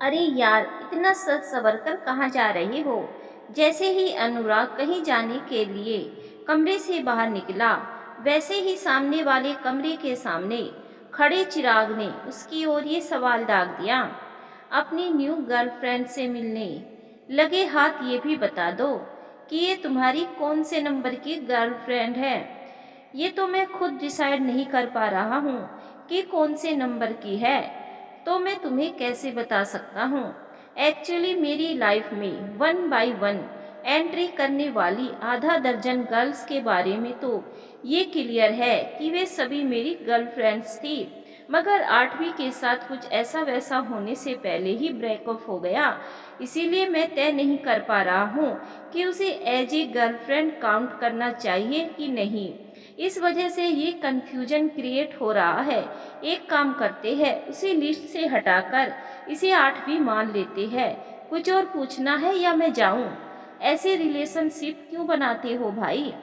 अरे यार, इतना सच सवर कर कहाँ जा रहे हो? जैसे ही अनुराग कहीं जाने के लिए कमरे से बाहर निकला, वैसे ही सामने वाले कमरे के सामने खड़े चिराग ने उसकी ओर ये सवाल दाग दिया। अपनी न्यू गर्लफ्रेंड से मिलने लगे हाथ ये भी बता दो कि ये तुम्हारी कौन से नंबर की गर्लफ्रेंड है। ये तो मैं खुद डिसाइड नहीं कर पा रहा हूँ कि कौन से नंबर की है, तो मैं तुम्हें कैसे बता सकता हूँ। एक्चुअली मेरी लाइफ में वन बाय वन एंट्री करने वाली आधा दर्जन गर्ल्स के बारे में तो ये क्लियर है कि वे सभी मेरी गर्लफ्रेंड्स थी, मगर आठवीं के साथ कुछ ऐसा वैसा होने से पहले ही ब्रेकअप हो गया। इसीलिए मैं तय नहीं कर पा रहा हूँ कि उसे एज ए गर्लफ्रेंड काउंट करना चाहिए कि नहीं। इस वजह से ये कंफ्यूजन क्रिएट हो रहा है। एक काम करते हैं, उसे लिस्ट से हटाकर इसे आठवीं मान लेते हैं। कुछ और पूछना है या मैं जाऊं? ऐसे रिलेशनशिप क्यों बनाते हो भाई?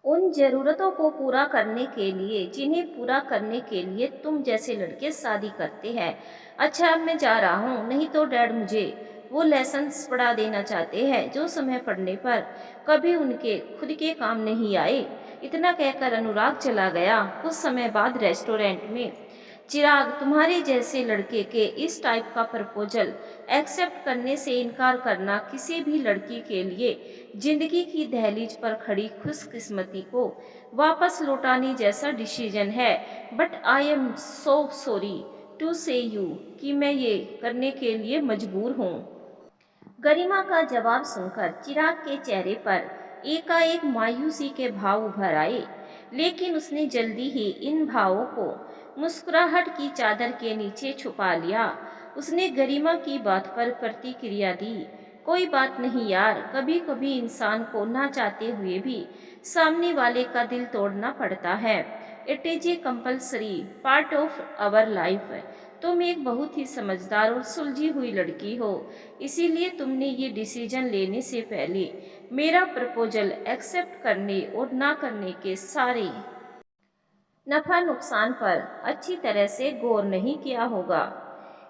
उन ज़रूरतों को पूरा करने के लिए जिन्हें पूरा करने के लिए तुम जैसे लड़के शादी करते हैं। अच्छा, अब मैं जा रहा हूँ, नहीं तो डैड मुझे वो लेसन्स पढ़ा देना चाहते हैं जो समय पढ़ने पर कभी उनके खुद के काम नहीं आए। इतना कहकर अनुराग चला गया। कुछ समय बाद रेस्टोरेंट में चिराग, तुम्हारे जैसे लड़के के इस टाइप का प्रपोजल एक्सेप्ट करने से इनकार करना किसी भी लड़की के लिए जिंदगी की दहलीज पर खड़ी खुशकिस्मती को वापस लौटाने जैसा डिसीजन है। But I am so sorry to say you कि मैं ये करने के लिए मजबूर हूँ। गरिमा का जवाब सुनकर चिराग के चेहरे पर एकाएक मायूसी के भाव उभर आए, लेकिन उसने जल्दी ही इन भावों को मुस्कुराहट की चादर के नीचे छुपा लिया। उसने गरिमा की बात पर प्रतिक्रिया दी, कोई बात नहीं यार, कभी कभी इंसान को ना चाहते हुए भी सामने वाले का दिल तोड़ना पड़ता है। It is a compulsory part of our life. तुम एक बहुत ही समझदार और सुलझी हुई लड़की हो, इसीलिए तुमने ये डिसीजन लेने से पहले मेरा प्रपोजल एक्सेप्ट करने और ना करने के सारे नफा नुकसान पर अच्छी तरह से गौर नहीं किया होगा।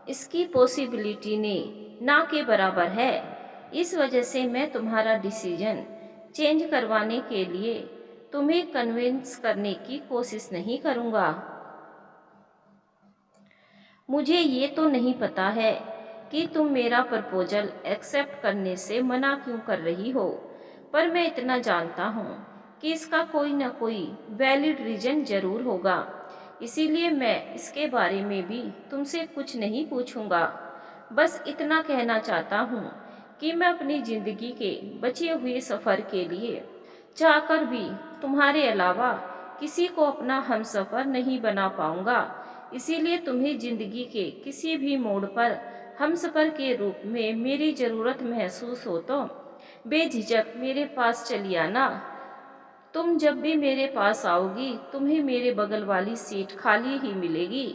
इसकी पॉसिबिलिटी ने ना के बराबर है। इस वजह से मैं तुम्हारा डिसीजन चेंज करवाने के लिए तुम्हें कन्विंस करने की कोशिश नहीं करूँगा। मुझे ये तो नहीं पता है कि तुम मेरा प्रपोजल एक्सेप्ट करने से मना क्यों कर रही हो, पर मैं इतना जानता हूँ कि इसका कोई ना कोई वैलिड रीजन जरूर होगा। इसीलिए मैं इसके बारे में भी तुमसे कुछ नहीं पूछूंगा। बस इतना कहना चाहता हूँ कि मैं अपनी जिंदगी के बचे हुए सफ़र के लिए चाहकर भी तुम्हारे अलावा किसी को अपना हमसफ़र नहीं बना पाऊंगा। इसीलिए तुम्हें जिंदगी के किसी भी मोड़ पर हमसफ़र के रूप में मेरी ज़रूरत महसूस हो तो बेझिझक मेरे पास चली आना। तुम जब भी मेरे पास आओगी तुम्हें मेरे बगल वाली सीट खाली ही मिलेगी।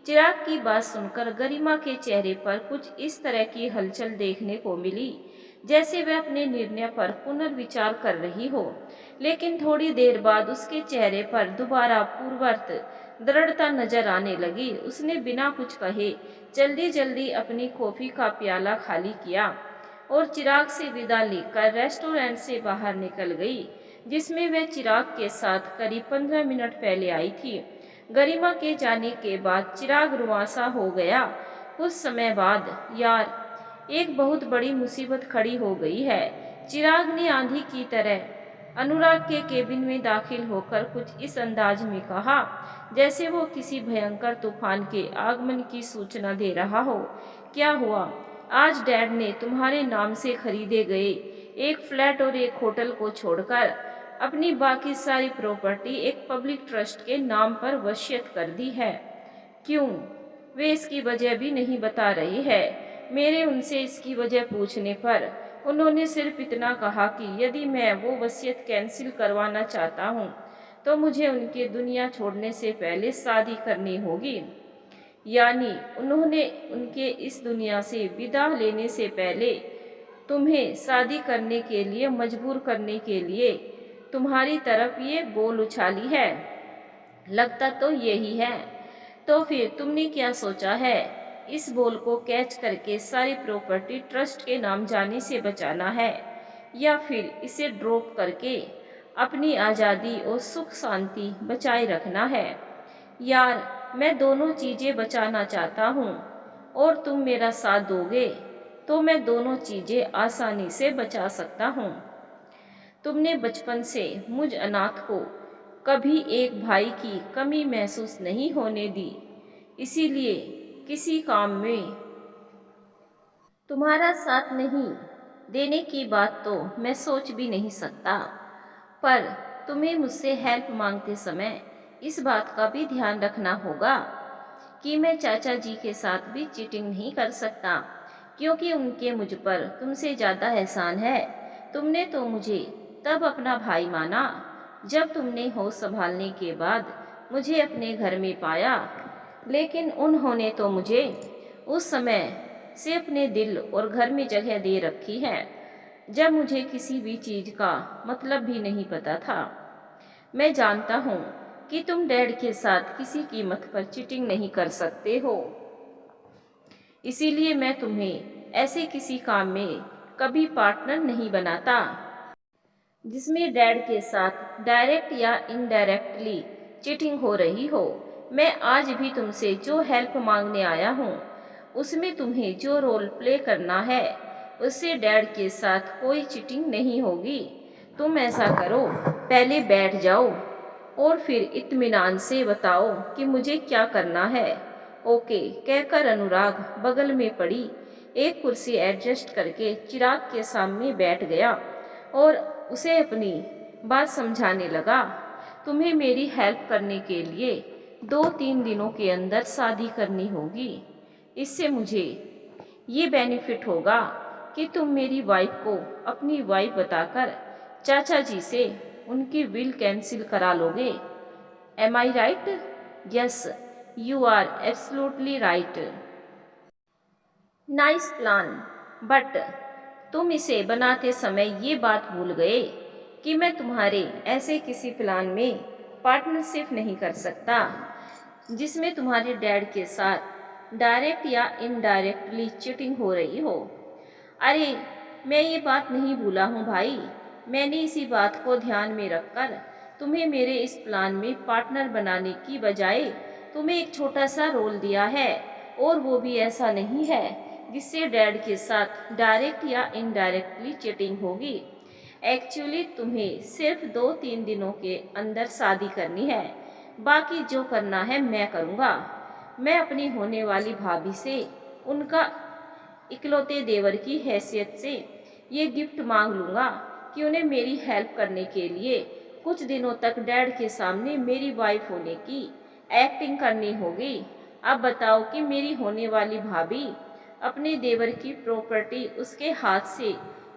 चिराग की बात सुनकर गरिमा के चेहरे पर कुछ इस तरह की हलचल देखने को मिली जैसे वह अपने निर्णय पर पुनर्विचार कर रही हो, लेकिन थोड़ी देर बाद उसके चेहरे पर दोबारा पूर्ववत दृढ़ता नजर आने लगी। उसने बिना कुछ कहे जल्दी जल्दी अपनी कॉफी का प्याला खाली किया और चिराग से विदा लेकर रेस्टोरेंट से बाहर निकल गई, जिसमें वह चिराग के साथ करीब 15 मिनट पहले आई थी। गरिमा के जाने के बाद चिराग रुआंसा हो गया। कुछ समय बाद, यार, एक बहुत बड़ी मुसीबत खड़ी हो गई है। चिराग ने आंधी की तरह अनुराग के केबिन में दाखिल होकर कुछ इस अंदाज में कहा जैसे वो किसी भयंकर तूफान के आगमन की सूचना दे रहा हो। क्या हुआ? आज डैड ने तुम्हारे नाम से खरीदे गए एक फ्लैट और एक होटल को छोड़कर अपनी बाकी सारी प्रॉपर्टी एक पब्लिक ट्रस्ट के नाम पर वसीयत कर दी है। क्यों? वे इसकी वजह भी नहीं बता रही है। मेरे उनसे इसकी वजह पूछने पर उन्होंने सिर्फ इतना कहा कि यदि मैं वो वसीयत कैंसिल करवाना चाहता हूँ तो मुझे उनके दुनिया छोड़ने से पहले शादी करनी होगी। यानी उन्होंने उनके इस दुनिया से विदा लेने से पहले तुम्हें शादी करने के लिए मजबूर करने के लिए तुम्हारी तरफ ये बोल उछाली है। लगता तो यही है। तो फिर तुमने क्या सोचा है? इस बॉल को कैच करके सारी प्रॉपर्टी ट्रस्ट के नाम जाने से बचाना है, या फिर इसे ड्रॉप करके अपनी आज़ादी और सुख शांति बचाए रखना है। यार, मैं दोनों चीज़ें बचाना चाहता हूँ और तुम मेरा साथ दोगे तो मैं दोनों चीज़ें आसानी से बचा सकता हूँ। तुमने बचपन से मुझ अनाथ को कभी एक भाई की कमी महसूस नहीं होने दी, इसीलिए किसी काम में तुम्हारा साथ नहीं देने की बात तो मैं सोच भी नहीं सकता। पर तुम्हें मुझसे हेल्प मांगते समय इस बात का भी ध्यान रखना होगा कि मैं चाचा जी के साथ भी चीटिंग नहीं कर सकता, क्योंकि उनके मुझ पर तुमसे ज़्यादा एहसान है। तुमने तो मुझे तब अपना भाई माना जब तुमने होश संभालने के बाद मुझे अपने घर में पाया, लेकिन उन्होंने तो मुझे उस समय से अपने दिल और घर में जगह दे रखी है, जब मुझे किसी भी चीज़ का मतलब भी नहीं पता था। मैं जानता हूँ कि तुम डैड के साथ किसी कीमत पर चीटिंग नहीं कर सकते हो, इसीलिए मैं तुम्हें ऐसे किसी काम में कभी पार्टनर नहीं बनाता जिसमें डैड के साथ डायरेक्ट या इनडायरेक्टली चीटिंग हो रही हो। मैं आज भी तुमसे जो हेल्प मांगने आया हूँ, उसमें तुम्हें जो रोल प्ले करना है, उससे डैड के साथ कोई चीटिंग नहीं होगी। तुम ऐसा करो, पहले बैठ जाओ और फिर इत्मीनान से बताओ कि मुझे क्या करना है। ओके कहकर अनुराग बगल में पड़ी एक कुर्सी एडजस्ट करके चिराग के सामने बैठ गया और उसे अपनी बात समझाने लगा। तुम्हें मेरी हेल्प करने के लिए 2-3 दिनों के अंदर शादी करनी होगी। इससे मुझे ये बेनिफिट होगा कि तुम मेरी वाइफ को अपनी वाइफ बताकर चाचा जी से उनकी विल कैंसिल करा लोगे। Am I right? Yes, you are absolutely right. Nice plan, but तुम इसे बनाते समय ये बात भूल गए कि मैं तुम्हारे ऐसे किसी प्लान में पार्टनरशिप नहीं कर सकता जिसमें तुम्हारे डैड के साथ डायरेक्ट या इनडायरेक्टली चीटिंग हो रही हो। अरे, मैं ये बात नहीं भूला हूँ भाई। मैंने इसी बात को ध्यान में रखकर तुम्हें मेरे इस प्लान में पार्टनर बनाने की बजाय तुम्हें एक छोटा सा रोल दिया है, और वो भी ऐसा नहीं है जिससे डैड के साथ डायरेक्ट या इनडायरेक्टली चीटिंग होगी। एक्चुअली तुम्हें सिर्फ 2-3 दिनों के अंदर शादी करनी है, बाकी जो करना है मैं करूँगा। मैं अपनी होने वाली भाभी से उनका इकलौते देवर की हैसियत से ये गिफ्ट मांग लूँगा कि उन्हें मेरी हेल्प करने के लिए कुछ दिनों तक डैड के सामने मेरी वाइफ होने की एक्टिंग करनी होगी। अब बताओ कि मेरी होने वाली भाभी अपने देवर की प्रॉपर्टी उसके हाथ से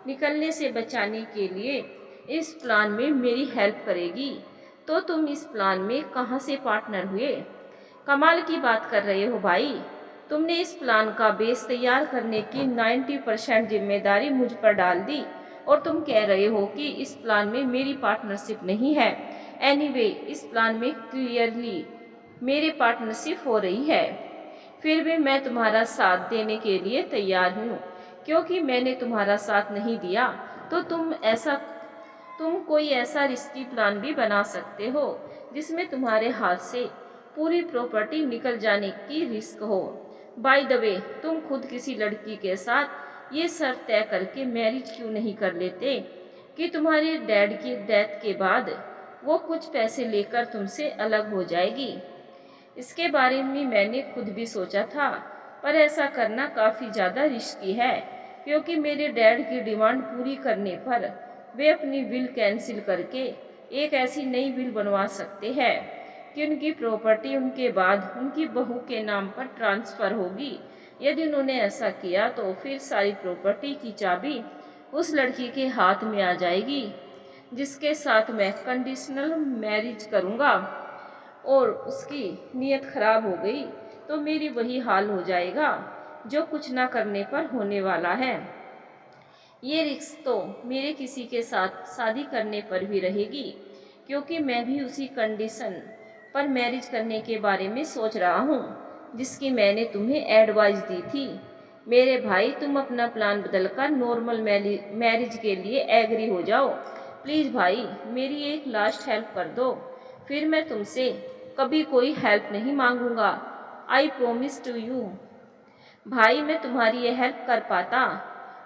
निकलने से बचाने के लिए इस प्लान में मेरी हेल्प करेगी, तो तुम इस प्लान में कहाँ से पार्टनर हुए? कमाल की बात कर रहे हो भाई। तुमने इस प्लान का बेस तैयार करने की 90% जिम्मेदारी मुझ पर डाल दी, और तुम कह रहे हो कि इस प्लान में मेरी पार्टनरशिप नहीं है। एनीवे, इस प्लान में क्लियरली मेरी पार्टनरशिप हो रही है। फिर भी मैं तुम्हारा साथ देने के लिए तैयार हूँ, क्योंकि मैंने तुम्हारा साथ नहीं दिया तो तुम कोई ऐसा रिस्की प्लान भी बना सकते हो जिसमें तुम्हारे हाथ से पूरी प्रॉपर्टी निकल जाने की रिस्क हो। बाय द वे, तुम खुद किसी लड़की के साथ ये शर्त तय करके मैरिज क्यों नहीं कर लेते कि तुम्हारे डैड की डेथ के बाद वो कुछ पैसे लेकर तुमसे अलग हो जाएगी? इसके बारे में मैंने खुद भी सोचा था, पर ऐसा करना काफ़ी ज़्यादा रिस्की है, क्योंकि मेरे डैड की डिमांड पूरी करने पर वे अपनी विल कैंसिल करके एक ऐसी नई विल बनवा सकते हैं कि उनकी प्रॉपर्टी उनके बाद उनकी बहू के नाम पर ट्रांसफ़र होगी। यदि उन्होंने ऐसा किया तो फिर सारी प्रॉपर्टी की चाबी उस लड़की के हाथ में आ जाएगी जिसके साथ मैं कंडीशनल मैरिज करूँगा, और उसकी नीयत खराब हो गई तो मेरी वही हाल हो जाएगा जो कुछ ना करने पर होने वाला है। ये रिस्क तो मेरे किसी के साथ शादी करने पर भी रहेगी, क्योंकि मैं भी उसी कंडीशन पर मैरिज करने के बारे में सोच रहा हूँ जिसकी मैंने तुम्हें एडवाइस दी थी। मेरे भाई, तुम अपना प्लान बदलकर नॉर्मल मैरिज के लिए एग्री हो जाओ। प्लीज़ भाई, मेरी एक लास्ट हेल्प कर दो, फिर मैं तुमसे कभी कोई हेल्प नहीं मांगूंगा। I promise to you. भाई, मैं तुम्हारी ये हेल्प कर पाता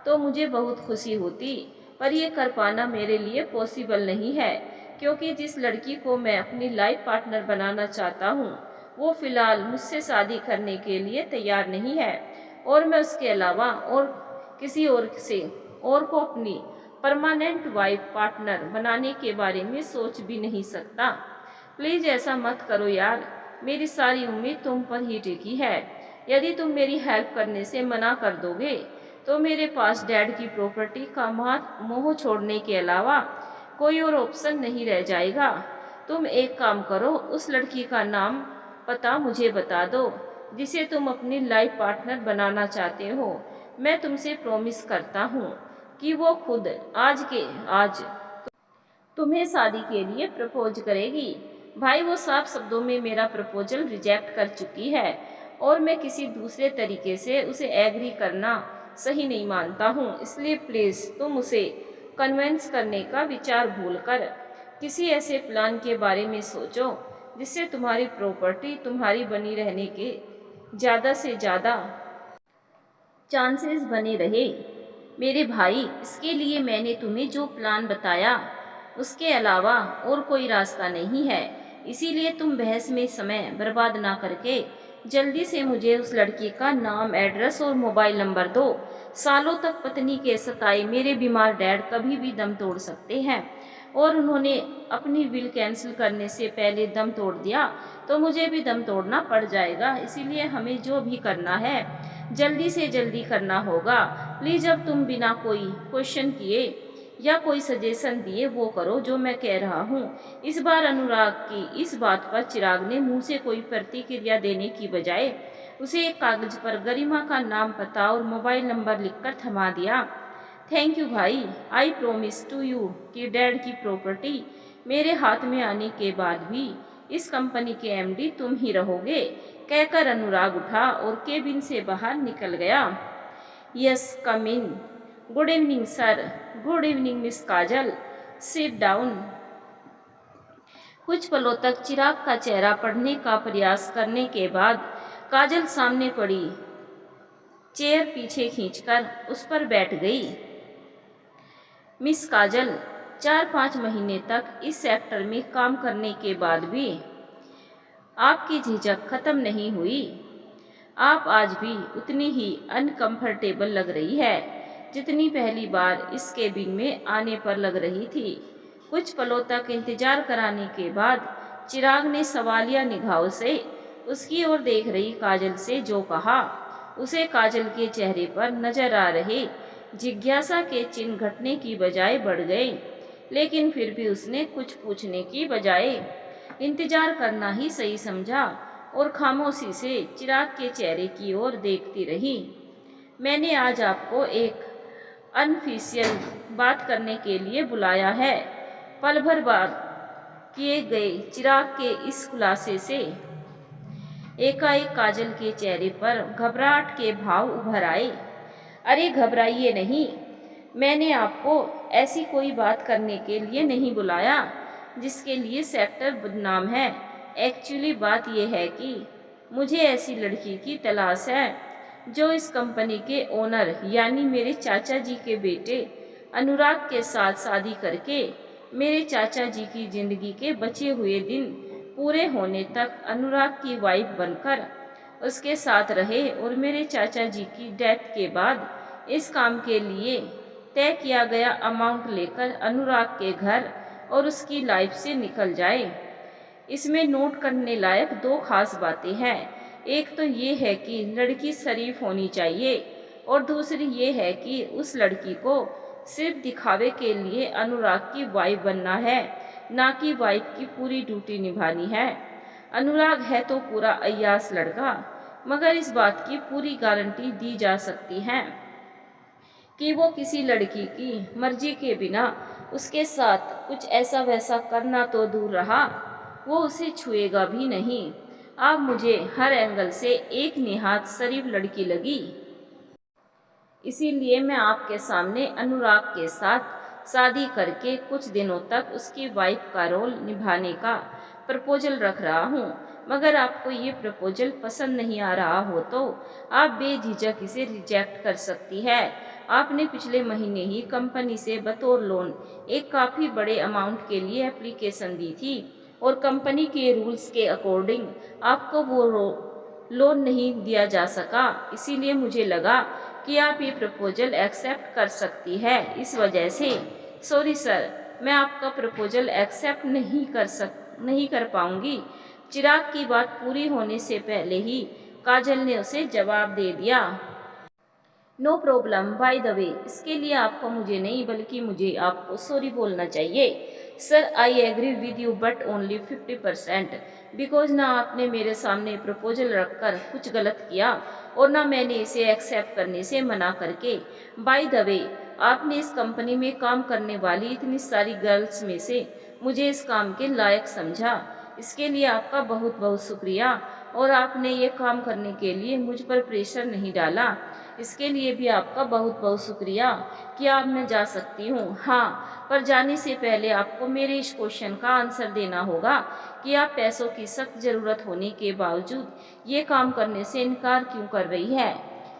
तो मुझे बहुत खुशी होती, पर ये कर पाना मेरे लिए पॉसिबल नहीं है, क्योंकि जिस लड़की को मैं अपनी लाइफ पार्टनर बनाना चाहता हूँ वो फ़िलहाल मुझसे शादी करने के लिए तैयार नहीं है, और मैं उसके अलावा और किसी और को अपनी परमानेंट वाइफ पार्टनर बनाने के बारे में सोच भी नहीं सकता। प्लीज़ ऐसा मत करो यार, मेरी सारी उम्मीद तुम पर ही टिकी है। यदि तुम मेरी हेल्प करने से मना कर दोगे तो मेरे पास डैड की प्रॉपर्टी का मोह छोड़ने के अलावा कोई और ऑप्शन नहीं रह जाएगा। तुम एक काम करो, उस लड़की का नाम पता मुझे बता दो जिसे तुम अपनी लाइफ पार्टनर बनाना चाहते हो। मैं तुमसे प्रॉमिस करता हूँ कि वो खुद आज के आज तुम्हें शादी के लिए प्रपोज करेगी। भाई, वो साफ शब्दों में मेरा प्रपोजल रिजेक्ट कर चुकी है और मैं किसी दूसरे तरीके से उसे एग्री करना सही नहीं मानता हूँ। इसलिए प्लीज़ तुम उसे कन्विंस करने का विचार भूलकर किसी ऐसे प्लान के बारे में सोचो जिससे तुम्हारी प्रॉपर्टी तुम्हारी बनी रहने के ज़्यादा से ज़्यादा चांसेस बने रहे। मेरे भाई, इसके लिए मैंने तुम्हें जो प्लान बताया उसके अलावा और कोई रास्ता नहीं है। इसीलिए तुम बहस में समय बर्बाद ना करके जल्दी से मुझे उस लड़की का नाम, एड्रेस और मोबाइल नंबर दो। सालों तक पत्नी के सताए मेरे बीमार डैड कभी भी दम तोड़ सकते हैं, और उन्होंने अपनी विल कैंसिल करने से पहले दम तोड़ दिया तो मुझे भी दम तोड़ना पड़ जाएगा। इसीलिए हमें जो भी करना है जल्दी से जल्दी करना होगा। प्लीज़ अब तुम बिना कोई क्वेश्चन किए या कोई सजेशन दिए वो करो जो मैं कह रहा हूँ। इस बार अनुराग की इस बात पर चिराग ने मुंह से कोई प्रतिक्रिया देने की बजाय उसे एक कागज पर गरिमा का नाम, पता और मोबाइल नंबर लिखकर थमा दिया। थैंक यू भाई, आई प्रोमिस टू यू कि डैड की प्रॉपर्टी मेरे हाथ में आने के बाद भी इस कंपनी के एमडी तुम ही रहोगे, कहकर अनुराग उठा और केबिन से बाहर निकल गया। Yes, come in. Good evening sir. Good evening miss Kajal, sit down. कुछ पलों तक चिराग का चेहरा पढ़ने का प्रयास करने के बाद काजल सामने पड़ी चेयर पीछे खींचकर उस पर बैठ गई। मिस काजल, 4-5 महीने तक इस सेक्टर में काम करने के बाद भी आपकी झिझक खत्म नहीं हुई। आप आज भी उतनी ही अनकंफर्टेबल लग रही है जितनी पहली बार इस केबिन में आने पर लग रही थी। कुछ पलों तक इंतजार कराने के बाद चिराग ने सवालिया निगाहों से उसकी ओर देख रही काजल से जो कहा, उसे काजल के चेहरे पर नजर आ रहे जिज्ञासा के चिन्ह घटने की बजाय बढ़ गए, लेकिन फिर भी उसने कुछ पूछने की बजाय इंतजार करना ही सही समझा और खामोशी से चिराग के चेहरे की ओर देखती रही। मैंने आज आपको एक अनऑफिशियल बात करने के लिए बुलाया है। पल भर बाद किए गए चिराग के इस खुलासे से एकाएक काजल के चेहरे पर घबराहट के भाव उभर आए। अरे घबराइए नहीं, मैंने आपको ऐसी कोई बात करने के लिए नहीं बुलाया जिसके लिए सेक्टर बदनाम है। एक्चुअली बात यह है कि मुझे ऐसी लड़की की तलाश है जो इस कंपनी के ओनर यानी मेरे चाचा जी के बेटे अनुराग के साथ शादी करके मेरे चाचा जी की जिंदगी के बचे हुए दिन पूरे होने तक अनुराग की वाइफ बनकर उसके साथ रहे, और मेरे चाचा जी की डेथ के बाद इस काम के लिए तय किया गया अमाउंट लेकर अनुराग के घर और उसकी लाइफ से निकल जाए। इसमें नोट करने लायक 2 खास बातें हैं। एक तो ये है कि लड़की शरीफ होनी चाहिए, और दूसरी ये है कि उस लड़की को सिर्फ दिखावे के लिए अनुराग की वाइफ बनना है, ना कि वाइफ की पूरी ड्यूटी निभानी है। अनुराग है तो पूरा अय्यास लड़का, मगर इस बात की पूरी गारंटी दी जा सकती है कि वो किसी लड़की की मर्जी के बिना उसके साथ कुछ ऐसा वैसा करना तो दूर रहा, वो उसे छुएगा भी नहीं। आप मुझे हर एंगल से एक निहायत शरीफ लड़की लगी, इसीलिए मैं आपके सामने अनुराग के साथ शादी करके कुछ दिनों तक उसकी वाइफ का रोल निभाने का प्रपोजल रख रहा हूँ। मगर आपको ये प्रपोजल पसंद नहीं आ रहा हो तो आप बेझिझक इसे रिजेक्ट कर सकती है। आपने पिछले महीने ही कंपनी से बतौर लोन एक काफ़ी बड़े अमाउंट के लिए एप्लीकेशन दी थी और कंपनी के रूल्स के अकॉर्डिंग आपको वो लोन नहीं दिया जा सका। इसीलिए मुझे लगा कि आप ये प्रपोजल एक्सेप्ट कर सकती है। इस वजह से सॉरी सर, मैं आपका प्रपोजल एक्सेप्ट नहीं कर पाऊंगी। चिराग की बात पूरी होने से पहले ही काजल ने उसे जवाब दे दिया। No problem, by the way, इसके लिए आपको मुझे नहीं बल्कि मुझे आपको सॉरी बोलना चाहिए। Sir I agree with you but only 50%, because ना आपने मेरे सामने प्रपोजल रखकर कुछ गलत किया और ना मैंने इसे एक्सेप्ट करने से मना करके। बाय द वे, आपने इस कंपनी में काम करने वाली इतनी सारी गर्ल्स में से मुझे इस काम के लायक समझा। इसके लिए आपका बहुत बहुत शुक्रिया। और आपने ये काम करने के लिए मुझ पर प्रेशर नहीं डाला, इसके लिए भी आपका बहुत बहुत शुक्रिया। कि आप मैं जा सकती हूँ? हाँ, पर जाने से पहले आपको मेरे इस क्वेश्चन का आंसर देना होगा कि आप पैसों की सख्त ज़रूरत होने के बावजूद ये काम करने से इनकार क्यों कर रही है?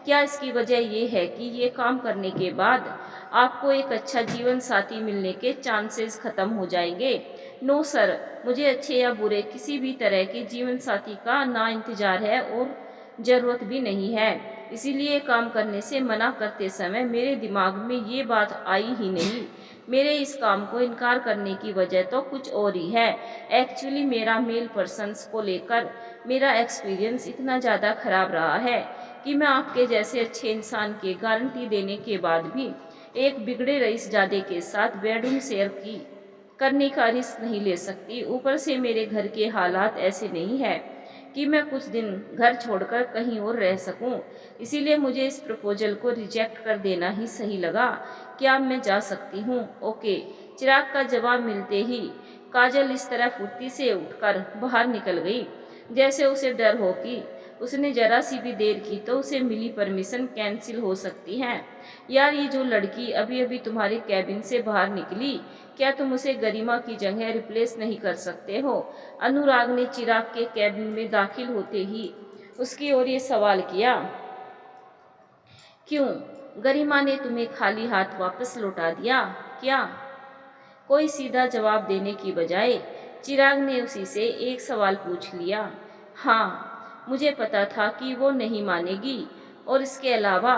क्या इसकी वजह ये है कि ये काम करने के बाद आपको एक अच्छा जीवन साथी मिलने के चांसेस खत्म हो जाएंगे? नो सर, मुझे अच्छे या बुरे किसी भी तरह के जीवन साथी का ना इंतजार है और ज़रूरत भी नहीं है। इसीलिए काम करने से मना करते समय मेरे दिमाग में ये बात आई ही नहीं। मेरे इस काम को इनकार करने की वजह तो कुछ और ही है। एक्चुअली मेरा मेल पर्सन्स को लेकर मेरा एक्सपीरियंस इतना ज़्यादा ख़राब रहा है कि मैं आपके जैसे अच्छे इंसान की गारंटी देने के बाद भी एक बिगड़े रईसजादे के साथ बेडरूम शेयर करने का रिस्क नहीं ले सकती। ऊपर से मेरे घर के हालात ऐसे नहीं है कि मैं कुछ दिन घर छोड़कर कहीं और रह सकूं। इसीलिए मुझे इस प्रपोजल को रिजेक्ट कर देना ही सही लगा। क्या मैं जा सकती हूँ? ओके। चिराग का जवाब मिलते ही काजल इस तरह फुर्ती से उठकर बाहर निकल गई जैसे उसे डर हो कि उसने जरा सी भी देर की तो उसे मिली परमिशन कैंसिल हो सकती है। यार, ये जो लड़की अभी अभी तुम्हारे कैबिन से बाहर निकली, क्या तुम उसे गरिमा की जगह रिप्लेस नहीं कर सकते हो? अनुराग ने चिराग के कैबिन में दाखिल होते ही उसकी ओर ये सवाल किया। क्यों? गरिमा ने तुम्हें खाली हाथ वापस लौटा दिया क्या? कोई सीधा जवाब देने की बजाय चिराग ने उसी से एक सवाल पूछ लिया। हाँ, मुझे पता था कि वो नहीं मानेगी और इसके अलावा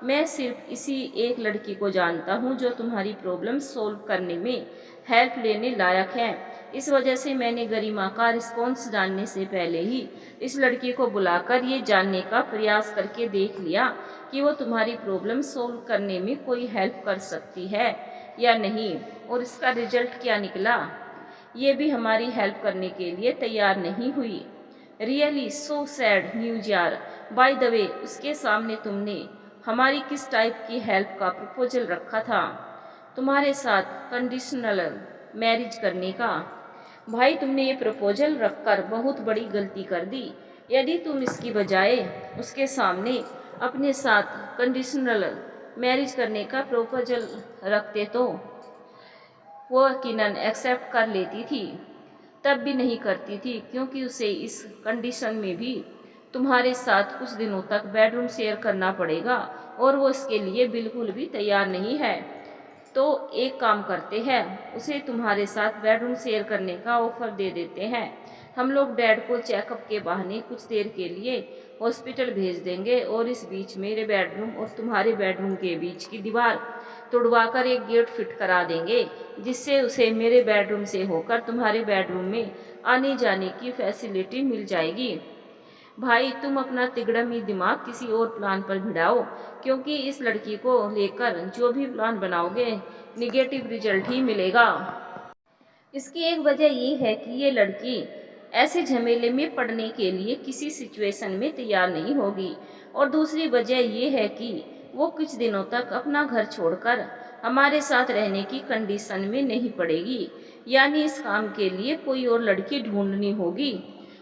मैं सिर्फ इसी एक लड़की को जानता हूँ जो तुम्हारी प्रॉब्लम सॉल्व करने में हेल्प लेने लायक है। इस वजह से मैंने गरिमा का रिस्पॉन्स जानने से पहले ही इस लड़की को बुलाकर ये जानने का प्रयास करके देख लिया कि वो तुम्हारी प्रॉब्लम सॉल्व करने में कोई हेल्प कर सकती है या नहीं। और इसका रिजल्ट क्या निकला? ये भी हमारी हेल्प करने के लिए तैयार नहीं हुई। रियली सो सैड न्यूज यार। बाय द वे, उसके सामने तुमने हमारी किस टाइप की हेल्प का प्रपोजल रखा था? तुम्हारे साथ कंडीशनल मैरिज करने का। भाई, तुमने ये प्रपोजल रखकर बहुत बड़ी गलती कर दी। यदि तुम इसकी बजाय उसके सामने अपने साथ कंडीशनल मैरिज करने का प्रपोजल रखते तो वो यकीनन एक्सेप्ट कर लेती थी। तब भी नहीं करती थी क्योंकि उसे इस कंडीशन में भी तुम्हारे साथ कुछ दिनों तक बेडरूम शेयर करना पड़ेगा और वो इसके लिए बिल्कुल भी तैयार नहीं है। तो एक काम करते हैं, उसे तुम्हारे साथ बेडरूम शेयर करने का ऑफर दे देते हैं। हम लोग डैड को चेकअप के बहाने कुछ देर के लिए हॉस्पिटल भेज देंगे और इस बीच मेरे बेडरूम और तुम्हारे बेडरूम के बीच की दीवार तुड़वाकर एक गेट फिट करा देंगे जिससे उसे मेरे बेडरूम से होकर तुम्हारे बेडरूम में आने जाने की फैसिलिटी मिल जाएगी। भाई, तुम अपना तिगड़मी दिमाग किसी और प्लान पर भिड़ाओ क्योंकि इस लड़की को लेकर जो भी प्लान बनाओगे निगेटिव रिजल्ट ही मिलेगा। इसकी एक वजह ये है कि ये लड़की ऐसे झमेले में पड़ने के लिए किसी सिचुएशन में तैयार नहीं होगी और दूसरी वजह ये है कि वो कुछ दिनों तक अपना घर छोड़कर हमारे साथ रहने की कंडीशन में नहीं पड़ेगी। यानी इस काम के लिए कोई और लड़की ढूंढनी होगी।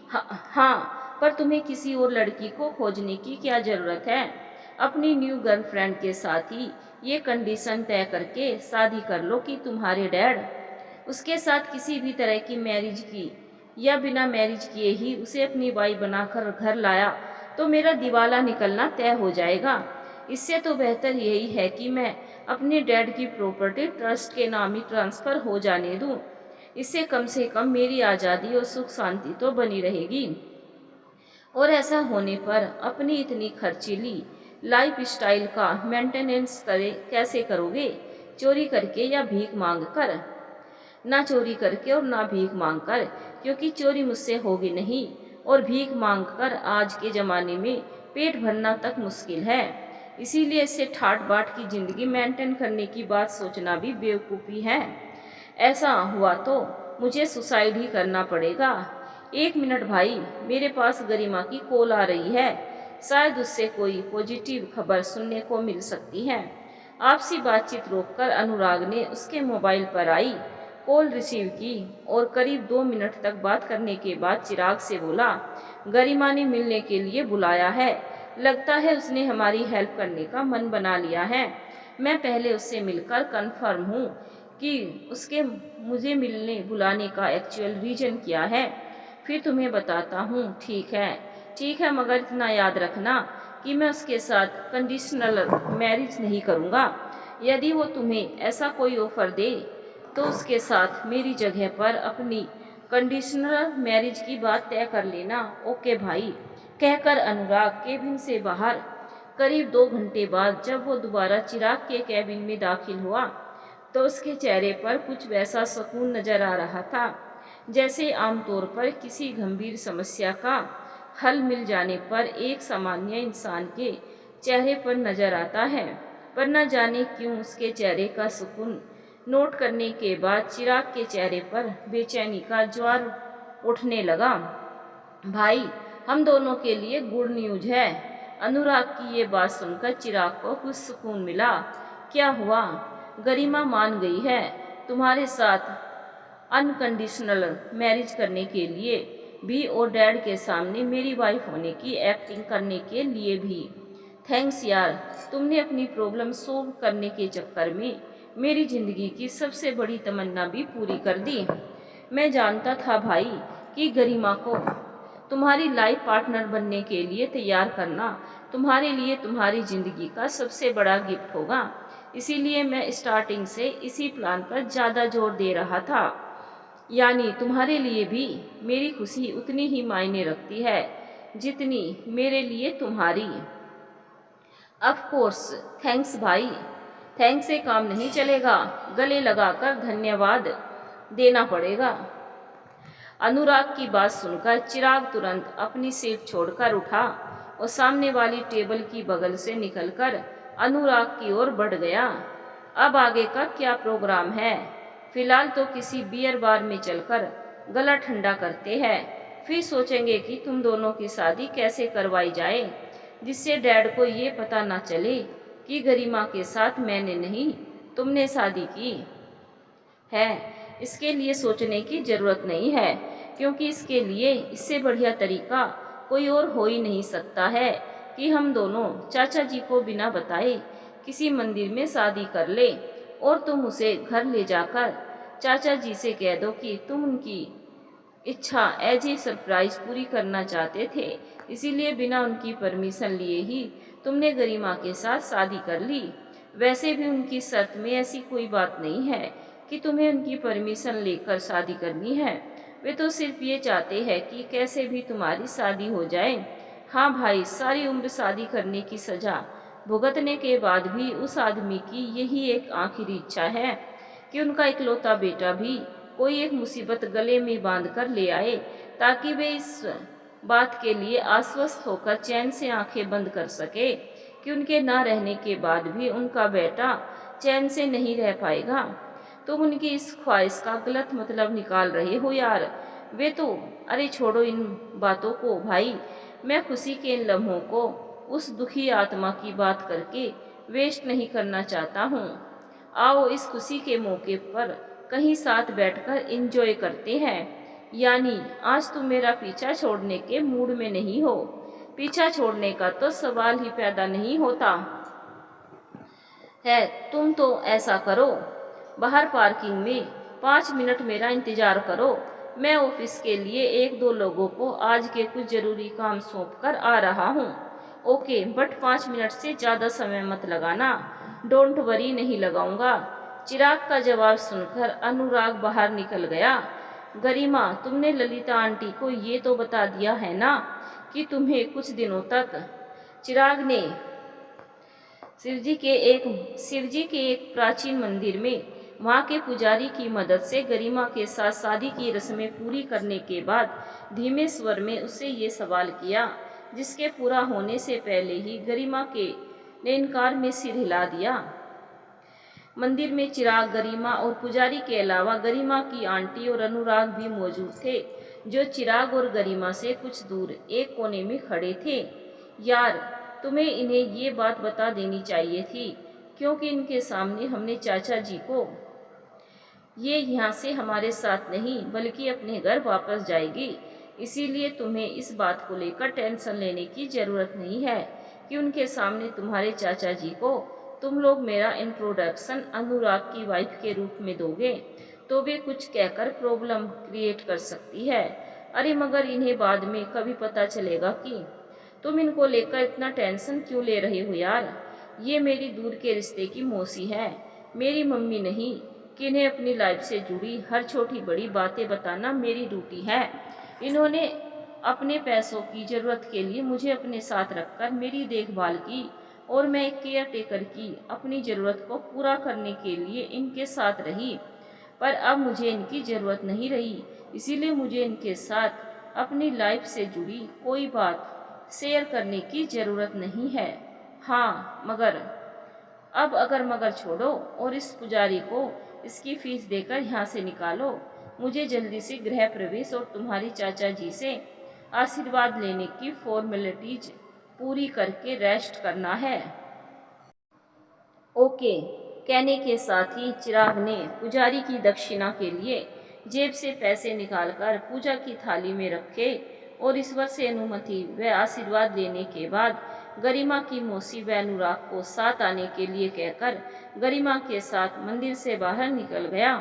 हाँ, पर तुम्हें किसी और लड़की को खोजने की क्या जरूरत है? अपनी न्यू गर्लफ्रेंड के साथ ही ये कंडीशन तय करके शादी कर लो कि तुम्हारे डैड उसके साथ किसी भी तरह की मैरिज की या बिना मैरिज किए ही उसे अपनी वाइफ बनाकर घर लाया तो मेरा दिवाला निकलना तय हो जाएगा। इससे तो बेहतर यही है कि मैं अपने डैड की प्रॉपर्टी ट्रस्ट के नाम ही ट्रांसफ़र हो जाने दूं। इससे कम से कम मेरी आज़ादी और सुख शांति तो बनी रहेगी। और ऐसा होने पर अपनी इतनी खर्चीली लाइफ स्टाइल का मेंटेनेंस कैसे करोगे? चोरी करके या भीख मांग कर? ना चोरी करके और ना भीख मांग कर, क्योंकि चोरी मुझसे होगी नहीं और भीख मांग कर आज के ज़माने में पेट भरना तक मुश्किल है। इसीलिए इससे ठाट बाट की ज़िंदगी मेंटेन करने की बात सोचना भी बेवकूफ़ी है। ऐसा हुआ तो मुझे सुसाइड ही करना पड़ेगा। एक मिनट भाई, मेरे पास गरिमा की कॉल आ रही है, शायद उससे कोई पॉजिटिव खबर सुनने को मिल सकती है। आपसी बातचीत रोककर अनुराग ने उसके मोबाइल पर आई कॉल रिसीव की और करीब 2 मिनट तक बात करने के बाद चिराग से बोला, गरिमा ने मिलने के लिए बुलाया है, लगता है उसने हमारी हेल्प करने का मन बना लिया है। मैं पहले उससे मिलकर कंफर्म हूँ कि उसके मुझे मिलने बुलाने का एक्चुअल रीज़न क्या है, फिर तुम्हें बताता हूँ। ठीक है, मगर इतना याद रखना कि मैं उसके साथ कंडीशनल मैरिज नहीं करूँगा। यदि वो तुम्हें ऐसा कोई ऑफ़र दे तो उसके साथ मेरी जगह पर अपनी कंडीशनल मैरिज की बात तय कर लेना। ओके भाई, कहकर अनुराग केबिन से बाहर करीब 2 घंटे बाद जब वो दोबारा चिराग के कैबिन में दाखिल हुआ तो उसके चेहरे पर कुछ वैसा सुकून नजर आ रहा था जैसे आमतौर पर किसी गंभीर समस्या का हल मिल जाने पर एक सामान्य इंसान के चेहरे पर नजर आता है। पर न जाने क्यों उसके चेहरे का सुकून नोट करने के बाद चिराग के चेहरे पर बेचैनी का ज्वार उठने लगा। भाई, हम दोनों के लिए गुड न्यूज है। अनुराग की ये बात सुनकर चिराग को कुछ सुकून मिला। क्या हुआ? गरिमा मान गई है तुम्हारे साथ अनकंडीशनल मैरिज करने के लिए भी और डैड के सामने मेरी वाइफ होने की एक्टिंग करने के लिए भी। थैंक्स यार, तुमने अपनी प्रॉब्लम सोल्व करने के चक्कर में मेरी ज़िंदगी की सबसे बड़ी तमन्ना भी पूरी कर दी। मैं जानता था भाई कि गरिमा को तुम्हारी लाइफ पार्टनर बनने के लिए तैयार करना तुम्हारे लिए तुम्हारी ज़िंदगी का सबसे बड़ा गिफ्ट होगा। इसीलिए मैं स्टार्टिंग से इसी प्लान पर ज़्यादा जोर दे रहा था। यानी तुम्हारे लिए भी मेरी खुशी उतनी ही मायने रखती है जितनी मेरे लिए तुम्हारी। ऑफ कोर्स, थैंक्स भाई, थैंक्स से काम नहीं चलेगा, गले लगाकर धन्यवाद देना पड़ेगा। अनुराग की बात सुनकर चिराग तुरंत अपनी सीट छोड़कर उठा और सामने वाली टेबल की बगल से निकलकर अनुराग की ओर बढ़ गया। अब आगे का क्या प्रोग्राम है? फिलहाल तो किसी बियर बार में चलकर गला ठंडा करते हैं, फिर सोचेंगे कि तुम दोनों की शादी कैसे करवाई जाए जिससे डैड को ये पता ना चले कि गरिमा के साथ मैंने नहीं तुमने शादी की है। इसके लिए सोचने की ज़रूरत नहीं है, क्योंकि इसके लिए इससे बढ़िया तरीका कोई और हो ही नहीं सकता है कि हम दोनों चाचा जी को बिना बताए किसी मंदिर में शादी कर ले और तुम उसे घर ले जाकर चाचा जी से कह दो कि तुम उनकी इच्छा एज ए सरप्राइज पूरी करना चाहते थे, इसीलिए बिना उनकी परमिशन लिए ही तुमने गरिमा के साथ शादी कर ली। वैसे भी उनकी शर्त में ऐसी कोई बात नहीं है कि तुम्हें उनकी परमिशन लेकर शादी करनी है। वे तो सिर्फ ये चाहते हैं कि कैसे भी तुम्हारी शादी हो जाए। हाँ भाई, सारी उम्र शादी करने की सज़ा भुगतने के बाद भी उस आदमी की यही एक आखिरी इच्छा है कि उनका इकलौता बेटा भी कोई एक मुसीबत गले में बांध कर ले आए ताकि वे इस बात के लिए आश्वस्त होकर चैन से आंखें बंद कर सके कि उनके ना रहने के बाद भी उनका बेटा चैन से नहीं रह पाएगा। तुम उनकी इस ख्वाहिश का गलत मतलब निकाल रहे हो यार। वे तो, अरे छोड़ो इन बातों को भाई, मैं खुशी के इन लम्हों को उस दुखी आत्मा की बात करके वेस्ट नहीं करना चाहता हूँ। आओ इस खुशी के मौके पर कहीं साथ बैठकर एंजॉय करते हैं। यानी आज तुम मेरा पीछा छोड़ने के मूड में नहीं हो। पीछा छोड़ने का तो सवाल ही पैदा नहीं होता है। तुम तो ऐसा करो, बाहर पार्किंग में 5 मिनट मेरा इंतजार करो। मैं ऑफिस के लिए 1-2 लोगों को आज के कुछ जरूरी काम सौंप कर आ रहा हूँ। ओके, बट 5 मिनट से ज़्यादा समय मत लगाना। डोंट वरी, नहीं लगाऊंगा। चिराग का जवाब सुनकर अनुराग बाहर निकल गया। गरिमा, तुमने ललिता आंटी को ये तो बता दिया है ना कि तुम्हें कुछ दिनों तक। चिराग ने शिव जी के एक प्राचीन मंदिर में वहाँ के पुजारी की मदद से गरिमा के साथ शादी की रस्में पूरी करने के बाद धीमे स्वर में उससे ये सवाल किया, जिसके पूरा होने से पहले ही गरिमा के ने इनकार में सिर हिला दिया। मंदिर में चिराग, गरिमा और पुजारी के अलावा गरिमा की आंटी और अनुराग भी मौजूद थे, जो चिराग और गरिमा से कुछ दूर एक कोने में खड़े थे। यार, तुम्हें इन्हें ये बात बता देनी चाहिए थी, क्योंकि इनके सामने हमने चाचा जी को, ये यहाँ से हमारे साथ नहीं बल्कि अपने घर वापस जाएगी। इसीलिए तुम्हें इस बात को लेकर टेंशन लेने की ज़रूरत नहीं है कि उनके सामने तुम्हारे चाचा जी को तुम लोग मेरा इंट्रोडक्शन अनुराग की वाइफ के रूप में दोगे तो वे कुछ कहकर प्रॉब्लम क्रिएट कर सकती है। अरे मगर इन्हें बाद में कभी पता चलेगा कि तुम इनको लेकर इतना टेंशन क्यों ले रहे हो यार। ये मेरी दूर के रिश्ते की मौसी है, मेरी मम्मी नहीं। कि इन्हें अपनी लाइफ से जुड़ी हर छोटी बड़ी बातें बताना मेरी ड्यूटी है। इन्होंने अपने पैसों की ज़रूरत के लिए मुझे अपने साथ रखकर मेरी देखभाल की और मैं एक केयर टेकर की अपनी ज़रूरत को पूरा करने के लिए इनके साथ रही। पर अब मुझे इनकी ज़रूरत नहीं रही, इसीलिए मुझे इनके साथ अपनी लाइफ से जुड़ी कोई बात शेयर करने की ज़रूरत नहीं है। हाँ मगर, अब अगर मगर छोड़ो और इस पुजारी को इसकी फीस देकर यहाँ से निकालो। मुझे जल्दी से गृह प्रवेश और तुम्हारी चाचा जी से आशीर्वाद लेने की फॉर्मेलिटीज पूरी करके रेस्ट करना है। ओके, कहने के साथ ही चिराग ने पुजारी की दक्षिणा के लिए जेब से पैसे निकालकर पूजा की थाली में रखे और ईश्वर से अनुमति व आशीर्वाद लेने के बाद गरिमा की मौसी व अनुराग को साथ आने के लिए कहकर गरिमा के साथ मंदिर से बाहर निकल गया।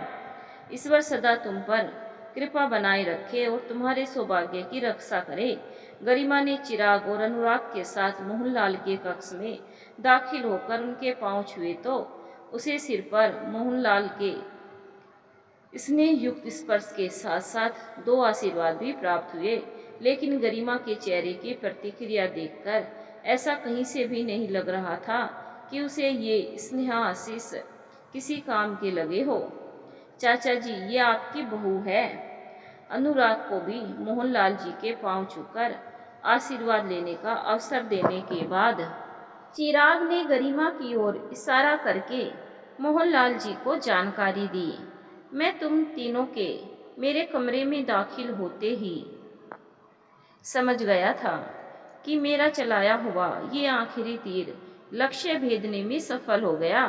ईश्वर सदा तुम पर कृपा बनाए रखे और तुम्हारे सौभाग्य की रक्षा करे। गरिमा ने चिराग और अनुराग के साथ मोहनलाल के कक्ष में दाखिल होकर उनके पांव छुए तो उसे सिर पर मोहनलाल के स्नेह युक्त स्पर्श के साथ साथ 2 आशीर्वाद भी प्राप्त हुए। लेकिन गरिमा के चेहरे की प्रतिक्रिया देखकर ऐसा कहीं से भी नहीं लग रहा था कि उसे ये स्नेह आशीष किसी काम के लगे हो। चाचा जी, ये आपकी बहू है। अनुराग को भी मोहनलाल जी के पांव छूकर आशीर्वाद लेने का अवसर देने के बाद चिराग ने गरिमा की ओर इशारा करके मोहनलाल जी को जानकारी दी। मैं तुम तीनों के मेरे कमरे में दाखिल होते ही समझ गया था कि मेरा चलाया हुआ ये आखिरी तीर लक्ष्य भेदने में सफल हो गया।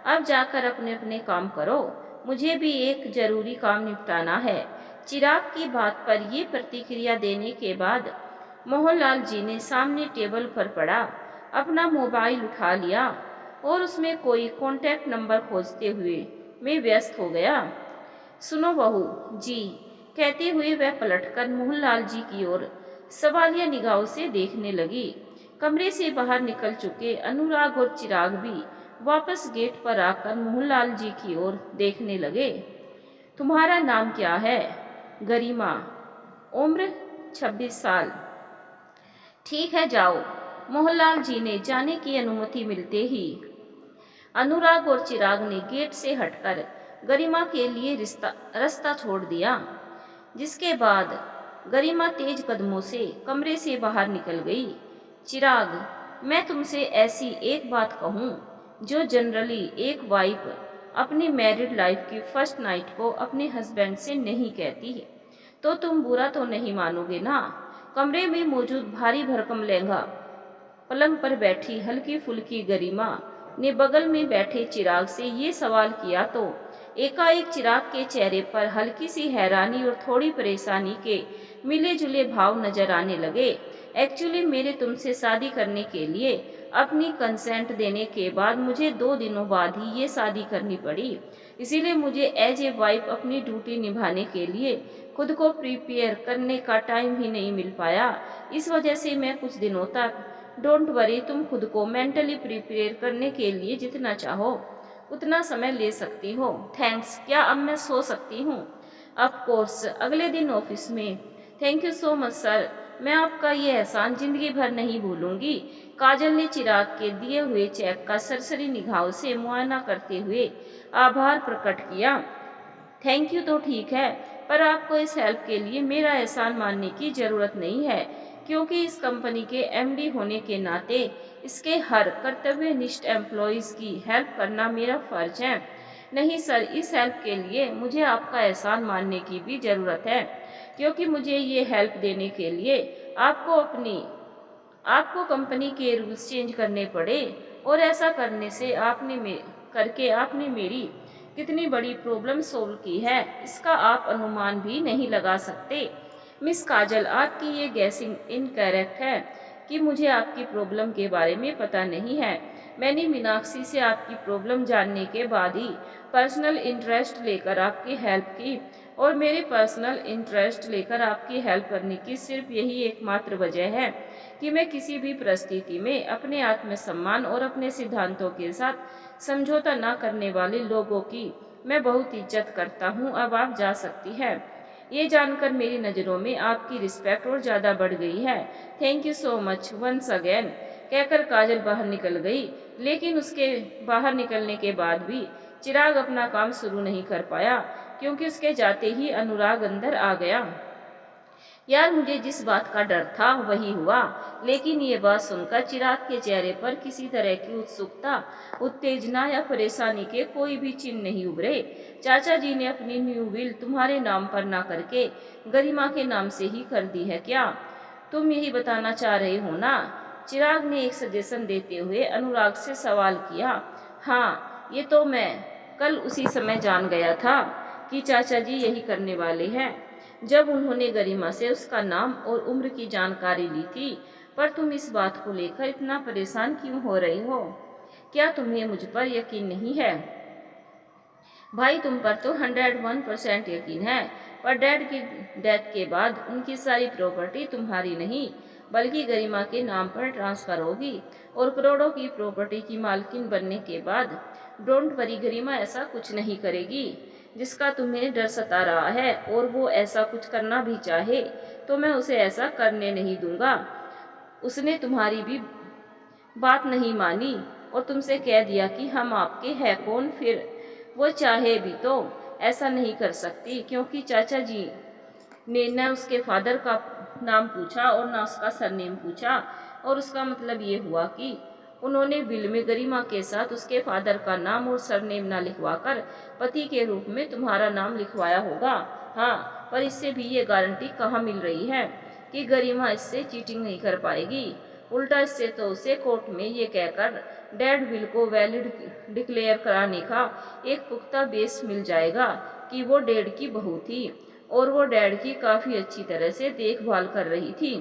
अब जाकर अपने अपने काम करो, मुझे भी एक जरूरी काम निपटाना है। चिराग की बात पर ये प्रतिक्रिया देने के बाद मोहनलाल जी ने सामने टेबल पर पड़ा अपना मोबाइल उठा लिया और उसमें कोई कॉन्टैक्ट नंबर खोजते हुए मैं व्यस्त हो गया। सुनो बहू जी, कहते हुए वह पलटकर मोहनलाल जी की ओर सवालिया निगाहों से देखने लगी। कमरे से बाहर निकल चुके अनुराग और चिराग भी वापस गेट पर आकर मोहनलाल जी की ओर देखने लगे। तुम्हारा नाम क्या है? गरिमा, उम्र 26 साल। ठीक है, जाओ। मोहनलाल जी ने जाने की अनुमति मिलते ही अनुराग और चिराग ने गेट से हटकर गरिमा के लिए रास्ता छोड़ दिया, जिसके बाद गरिमा तेज कदमों से कमरे से बाहर निकल गई। चिराग, मैं तुमसे ऐसी एक बात कहूँ जो जनरली एक वाइफ अपनी मैरिड लाइफ की फर्स्ट नाइट को अपने हस्बैंड से नहीं कहती है, तो तुम बुरा तो नहीं मानोगे ना? कमरे में मौजूद भारी भरकम लहंगा पलंग पर बैठी हल्की फुल्की गरिमा ने बगल में बैठे चिराग से ये सवाल किया तो एकाएक चिराग के चेहरे पर हल्की सी हैरानी और थोड़ी परेशानी के मिले जुले भाव नजर आने लगे। एक्चुअली मेरे तुमसे शादी करने के लिए अपनी कंसेंट देने के बाद मुझे 2 दिनों बाद ही ये शादी करनी पड़ी। इसीलिए मुझे एज ए वाइफ अपनी ड्यूटी निभाने के लिए खुद को प्रिपेयर करने का टाइम ही नहीं मिल पाया। इस वजह से मैं कुछ दिनों तक, डोंट वरी, तुम खुद को मेंटली प्रिपेयर करने के लिए जितना चाहो उतना समय ले सकती हो। थैंक्स। क्या अब मैं सो सकती हूँ? Of course. अगले दिन ऑफिस में, thank you so much sir, मैं आपका ये एहसान जिंदगी भर नहीं भूलूंगी। काजल ने चिराग के दिए हुए चेक का सरसरी निगाहों से मुआयना करते हुए आभार प्रकट किया। थैंक यू तो ठीक है, पर आपको इस हेल्प के लिए मेरा एहसान मानने की ज़रूरत नहीं है, क्योंकि इस कंपनी के एमडी होने के नाते इसके हर कर्तव्यनिष्ठ एम्प्लॉयज़ की हेल्प करना मेरा फ़र्ज है। नहीं सर, इस हेल्प के लिए मुझे आपका एहसान मानने की भी ज़रूरत है, क्योंकि मुझे ये हेल्प देने के लिए आपको कंपनी के रूल्स चेंज करने पड़े, और ऐसा करके आपने मेरी कितनी बड़ी प्रॉब्लम सोल्व की है, इसका आप अनुमान भी नहीं लगा सकते। मिस काजल, आपकी ये गैसिंग इनकरेक्ट है कि मुझे आपकी प्रॉब्लम के बारे में पता नहीं है। मैंने मीनाक्षी से आपकी प्रॉब्लम जानने के बाद ही पर्सनल इंटरेस्ट लेकर आपकी हेल्प की, और मेरे पर्सनल इंटरेस्ट लेकर आपकी हेल्प करने की सिर्फ यही एकमात्र वजह है कि मैं किसी भी परिस्थिति में अपने आत्मसम्मान और अपने सिद्धांतों के साथ समझौता न करने वाले लोगों की मैं बहुत इज्जत करता हूँ। अब आप जा सकती हैं। ये जानकर मेरी नज़रों में आपकी रिस्पेक्ट और ज़्यादा बढ़ गई है। Thank you so much once again, कहकर काजल बाहर निकल गई। लेकिन उसके बाहर निकलने के बाद भी चिराग अपना काम शुरू नहीं कर पाया, क्योंकि उसके जाते ही अनुराग अंदर आ गया। यार, मुझे जिस बात का डर था वही हुआ। लेकिन ये बात सुनकर चिराग के चेहरे पर किसी तरह की उत्सुकता, उत्तेजना या परेशानी के कोई भी चिन्ह नहीं उभरे। चाचा जी ने अपनी न्यू विल तुम्हारे नाम पर ना करके गरिमा के नाम से ही कर दी है क्या? तुम यही बताना चाह रहे हो ना? चिराग ने एक सजेशन देते हुए अनुराग से सवाल किया। हाँ, ये तो मैं कल उसी समय जान गया था कि चाचा जी यही करने वाले हैं, जब उन्होंने गरिमा से उसका नाम और उम्र की जानकारी ली थी। पर तुम इस बात को लेकर इतना परेशान क्यों हो रही हो? क्या तुम्हें मुझ पर यकीन नहीं है? भाई, तुम पर तो 101% यकीन है, पर डैड की डेथ के बाद उनकी सारी प्रॉपर्टी तुम्हारी नहीं बल्कि गरिमा के नाम पर ट्रांसफ़र होगी, और करोड़ों की प्रॉपर्टी की मालकिन बनने के बाद डोंट वरी, गरिमा ऐसा कुछ नहीं करेगी जिसका तुम्हें डर सता रहा है। और वो ऐसा कुछ करना भी चाहे तो मैं उसे ऐसा करने नहीं दूंगा। उसने तुम्हारी भी बात नहीं मानी और तुमसे कह दिया कि हम आपके हैं कौन। फिर वो चाहे भी तो ऐसा नहीं कर सकती, क्योंकि चाचा जी ने न उसके फादर का नाम पूछा और न उसका सरनेम पूछा, और उसका मतलब ये हुआ कि उन्होंने बिल में गरिमा के साथ उसके फादर का नाम और सरनेम ना लिखवाकर पति के रूप में तुम्हारा नाम लिखवाया होगा। हाँ, पर इससे भी ये गारंटी कहाँ मिल रही है कि गरिमा इससे चीटिंग नहीं कर पाएगी। उल्टा इससे तो उसे कोर्ट में ये कहकर डैड विल को वैलिड डिक्लेयर कराने का एक पुख्ता बेस मिल जाएगा कि वो डैड की बहू थी और वो डैड की काफ़ी अच्छी तरह से देखभाल कर रही थी,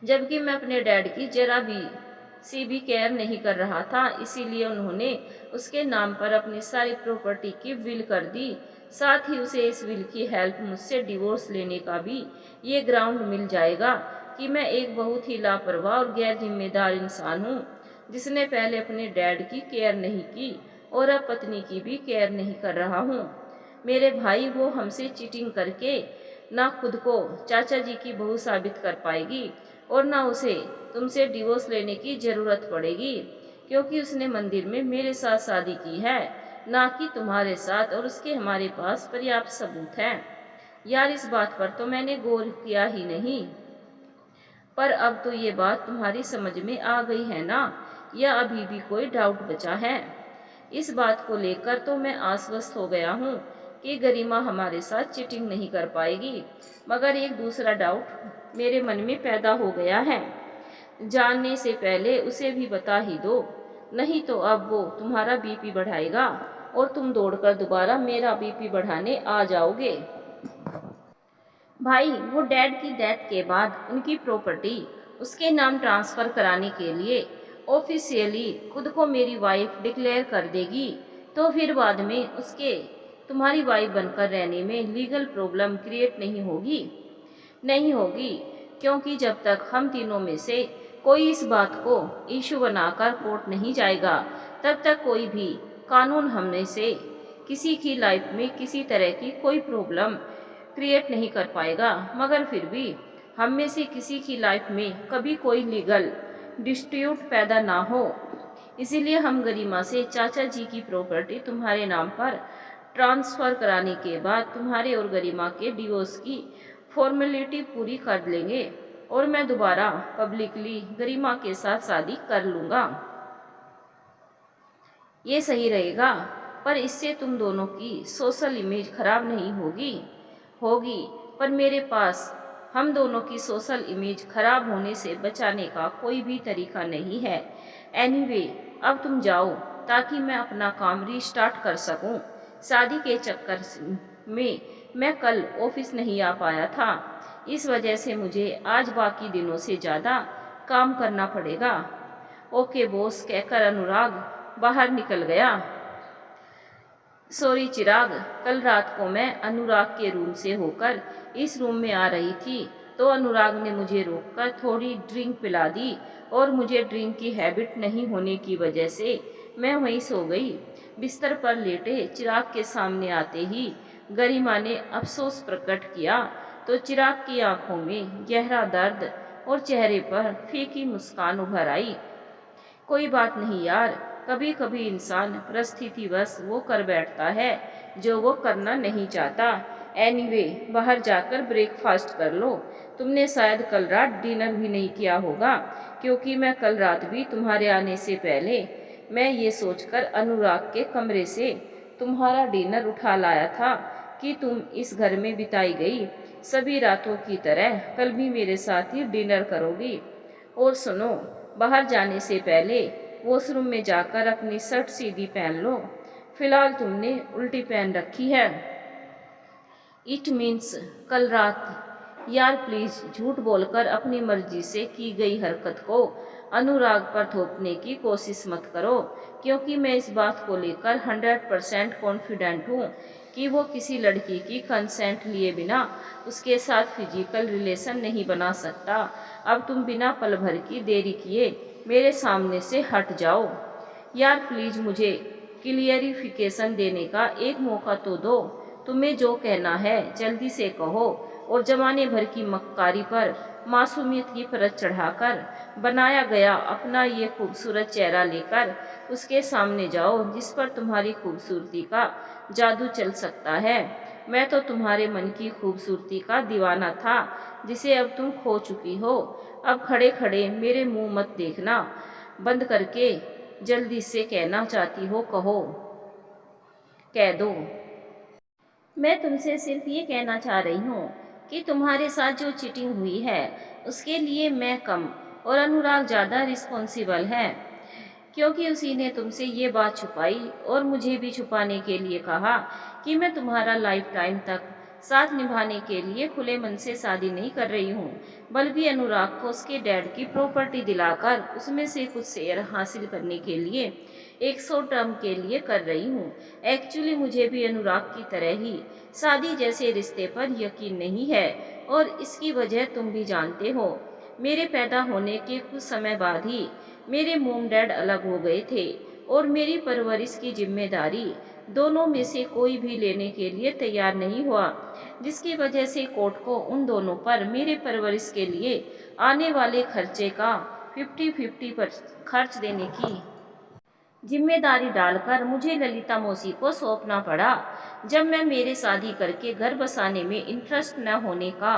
जबकि मैं अपने डैड की जरा भी केयर नहीं कर रहा था। इसीलिए उन्होंने उसके नाम पर अपनी सारी प्रॉपर्टी की विल कर दी। साथ ही उसे इस विल की हेल्प मुझसे डिवोर्स लेने का भी ये ग्राउंड मिल जाएगा कि मैं एक बहुत ही लापरवाह और गैर जिम्मेदार इंसान हूँ, जिसने पहले अपने डैड की केयर नहीं की और अब पत्नी की भी केयर नहीं कर रहा हूँ। मेरे भाई, वो हमसे चीटिंग करके ना खुद को चाचा जी की बहू साबित कर पाएगी और ना उसे तुमसे डिवोर्स लेने की ज़रूरत पड़ेगी, क्योंकि उसने मंदिर में मेरे साथ शादी की है, ना कि तुम्हारे साथ, और उसके हमारे पास पर्याप्त सबूत हैं। यार, इस बात पर तो मैंने गौर किया ही नहीं, पर अब तो ये बात तुम्हारी समझ में आ गई है ना, या अभी भी कोई डाउट बचा है? इस बात को लेकर तो मैं आश्वस्त हो गया हूँ कि गरिमा हमारे साथ चीटिंग नहीं कर पाएगी, मगर एक दूसरा डाउट मेरे मन में पैदा हो गया है। जानने से पहले उसे भी बता ही दो, नहीं तो अब वो तुम्हारा बीपी बढ़ाएगा और तुम दौड़कर दोबारा मेरा बीपी बढ़ाने आ जाओगे। भाई, वो डैड की डेथ के बाद उनकी प्रॉपर्टी उसके नाम ट्रांसफ़र कराने के लिए ऑफिशियली खुद को मेरी वाइफ डिक्लेयर कर देगी, तो फिर बाद में उसके तुम्हारी वाइफ बनकर रहने में लीगल प्रॉब्लम क्रिएट नहीं होगी। नहीं होगी, क्योंकि जब तक हम तीनों में से कोई इस बात को इशू बनाकर कोर्ट नहीं जाएगा, तब तक कोई भी कानून हम में से किसी की लाइफ में किसी तरह की कोई प्रॉब्लम क्रिएट नहीं कर पाएगा। मगर फिर भी हम में से किसी की लाइफ में कभी कोई लीगल डिस्प्यूट पैदा ना हो, इसीलिए हम गरिमा से चाचा जी की प्रॉपर्टी तुम्हारे नाम पर ट्रांसफ़र कराने के बाद तुम्हारे और गरिमा के डिवोर्स की फॉर्मेलिटी पूरी कर लेंगे और मैं दोबारा पब्लिकली गरिमा के साथ शादी कर लूँगा। ये सही रहेगा, पर इससे तुम दोनों की सोशल इमेज खराब नहीं होगी, पर मेरे पास हम दोनों की सोशल इमेज खराब होने से बचाने का कोई भी तरीका नहीं है। एनीवे, अब तुम जाओ ताकि मैं अपना काम रीस्टार्ट कर सकूं। शादी के चक्कर में मैं कल ऑफिस नहीं आ पाया था, इस वजह से मुझे आज बाकी दिनों से ज़्यादा काम करना पड़ेगा। ओके बॉस, कहकर अनुराग बाहर निकल गया। सॉरी चिराग, कल रात को मैं अनुराग के रूम से होकर इस रूम में आ रही थी, तो अनुराग ने मुझे रोककर थोड़ी ड्रिंक पिला दी और मुझे ड्रिंक की हैबिट नहीं होने की वजह से मैं वहीं सो गई। बिस्तर पर लेटे चिराग के सामने आते ही गरिमा ने अफसोस प्रकट किया, तो चिराग की आंखों में गहरा दर्द और चेहरे पर फीकी मुस्कान उभर आई। कोई बात नहीं यार, कभी कभी इंसान परिस्थितिवश वो कर बैठता है जो वो करना नहीं चाहता। एनीवे, बाहर जाकर ब्रेकफास्ट कर लो। तुमने शायद कल रात डिनर भी नहीं किया होगा, क्योंकि मैं कल रात भी तुम्हारे आने से पहले मैं ये सोचकर अनुराग के कमरे से तुम्हारा डिनर उठा लाया था कि तुम इस घर में बिताई गई सभी रातों की तरह कल भी मेरे साथ ही डिनर करोगी। और सुनो, बाहर जाने से पहले वॉशरूम में जाकर अपनी शर्ट सीधी पहन लो। फिलहाल तुमने उल्टी पहन रखी है। इट मीन्स कल रात। यार प्लीज़, झूठ बोलकर अपनी मर्जी से की गई हरकत को अनुराग पर थोपने की कोशिश मत करो, क्योंकि मैं इस बात को लेकर 100% कॉन्फिडेंट हूँ कि वो किसी लड़की की कंसेंट लिए बिना उसके साथ फिजिकल रिलेशन नहीं बना सकता। अब तुम बिना पल भर की देरी किए मेरे सामने से हट जाओ। यार प्लीज़, मुझे क्लियरिफिकेशन देने का एक मौका तो दो। तुम्हें जो कहना है जल्दी से कहो, और जमाने भर की मक्कारी पर मासूमियत की परत चढ़ाकर बनाया गया अपना ये खूबसूरत चेहरा लेकर उसके सामने जाओ, जिस पर तुम्हारी खूबसूरती का जादू चल सकता है। मैं तो तुम्हारे मन की खूबसूरती का दीवाना था, जिसे अब तुम खो चुकी हो। अब खड़े खड़े मेरे मुंह मत देखना, बंद करके जल्दी से कहना चाहती हो कहो, कह दो। मैं तुमसे सिर्फ ये कहना चाह रही हूँ कि तुम्हारे साथ जो चीटिंग हुई है उसके लिए मैं कम और अनुराग ज़्यादा रिस्पॉन्सिबल है, क्योंकि उसी ने तुमसे ये बात छुपाई और मुझे भी छुपाने के लिए कहा कि मैं तुम्हारा लाइफ टाइम तक साथ निभाने के लिए खुले मन से शादी नहीं कर रही हूँ, बल्कि अनुराग को उसके डैड की प्रॉपर्टी दिलाकर उसमें से कुछ शेयर हासिल करने के लिए एक शॉर्ट टर्म के लिए कर रही हूँ। एक्चुअली मुझे भी अनुराग की तरह ही शादी जैसे रिश्ते पर यकीन नहीं है, और इसकी वजह तुम भी जानते हो। मेरे पैदा होने के कुछ समय बाद ही मेरे मॉम डैड अलग हो गए थे, और मेरी परवरिश की जिम्मेदारी दोनों में से कोई भी लेने के लिए तैयार नहीं हुआ, जिसकी वजह से कोर्ट को उन दोनों पर मेरे परवरिश के लिए आने वाले खर्चे का 50-50 पर खर्च देने की जिम्मेदारी डालकर मुझे ललिता मौसी को सौंपना पड़ा। जब मैं मेरे शादी करके घर बसाने में इंटरेस्ट न होने का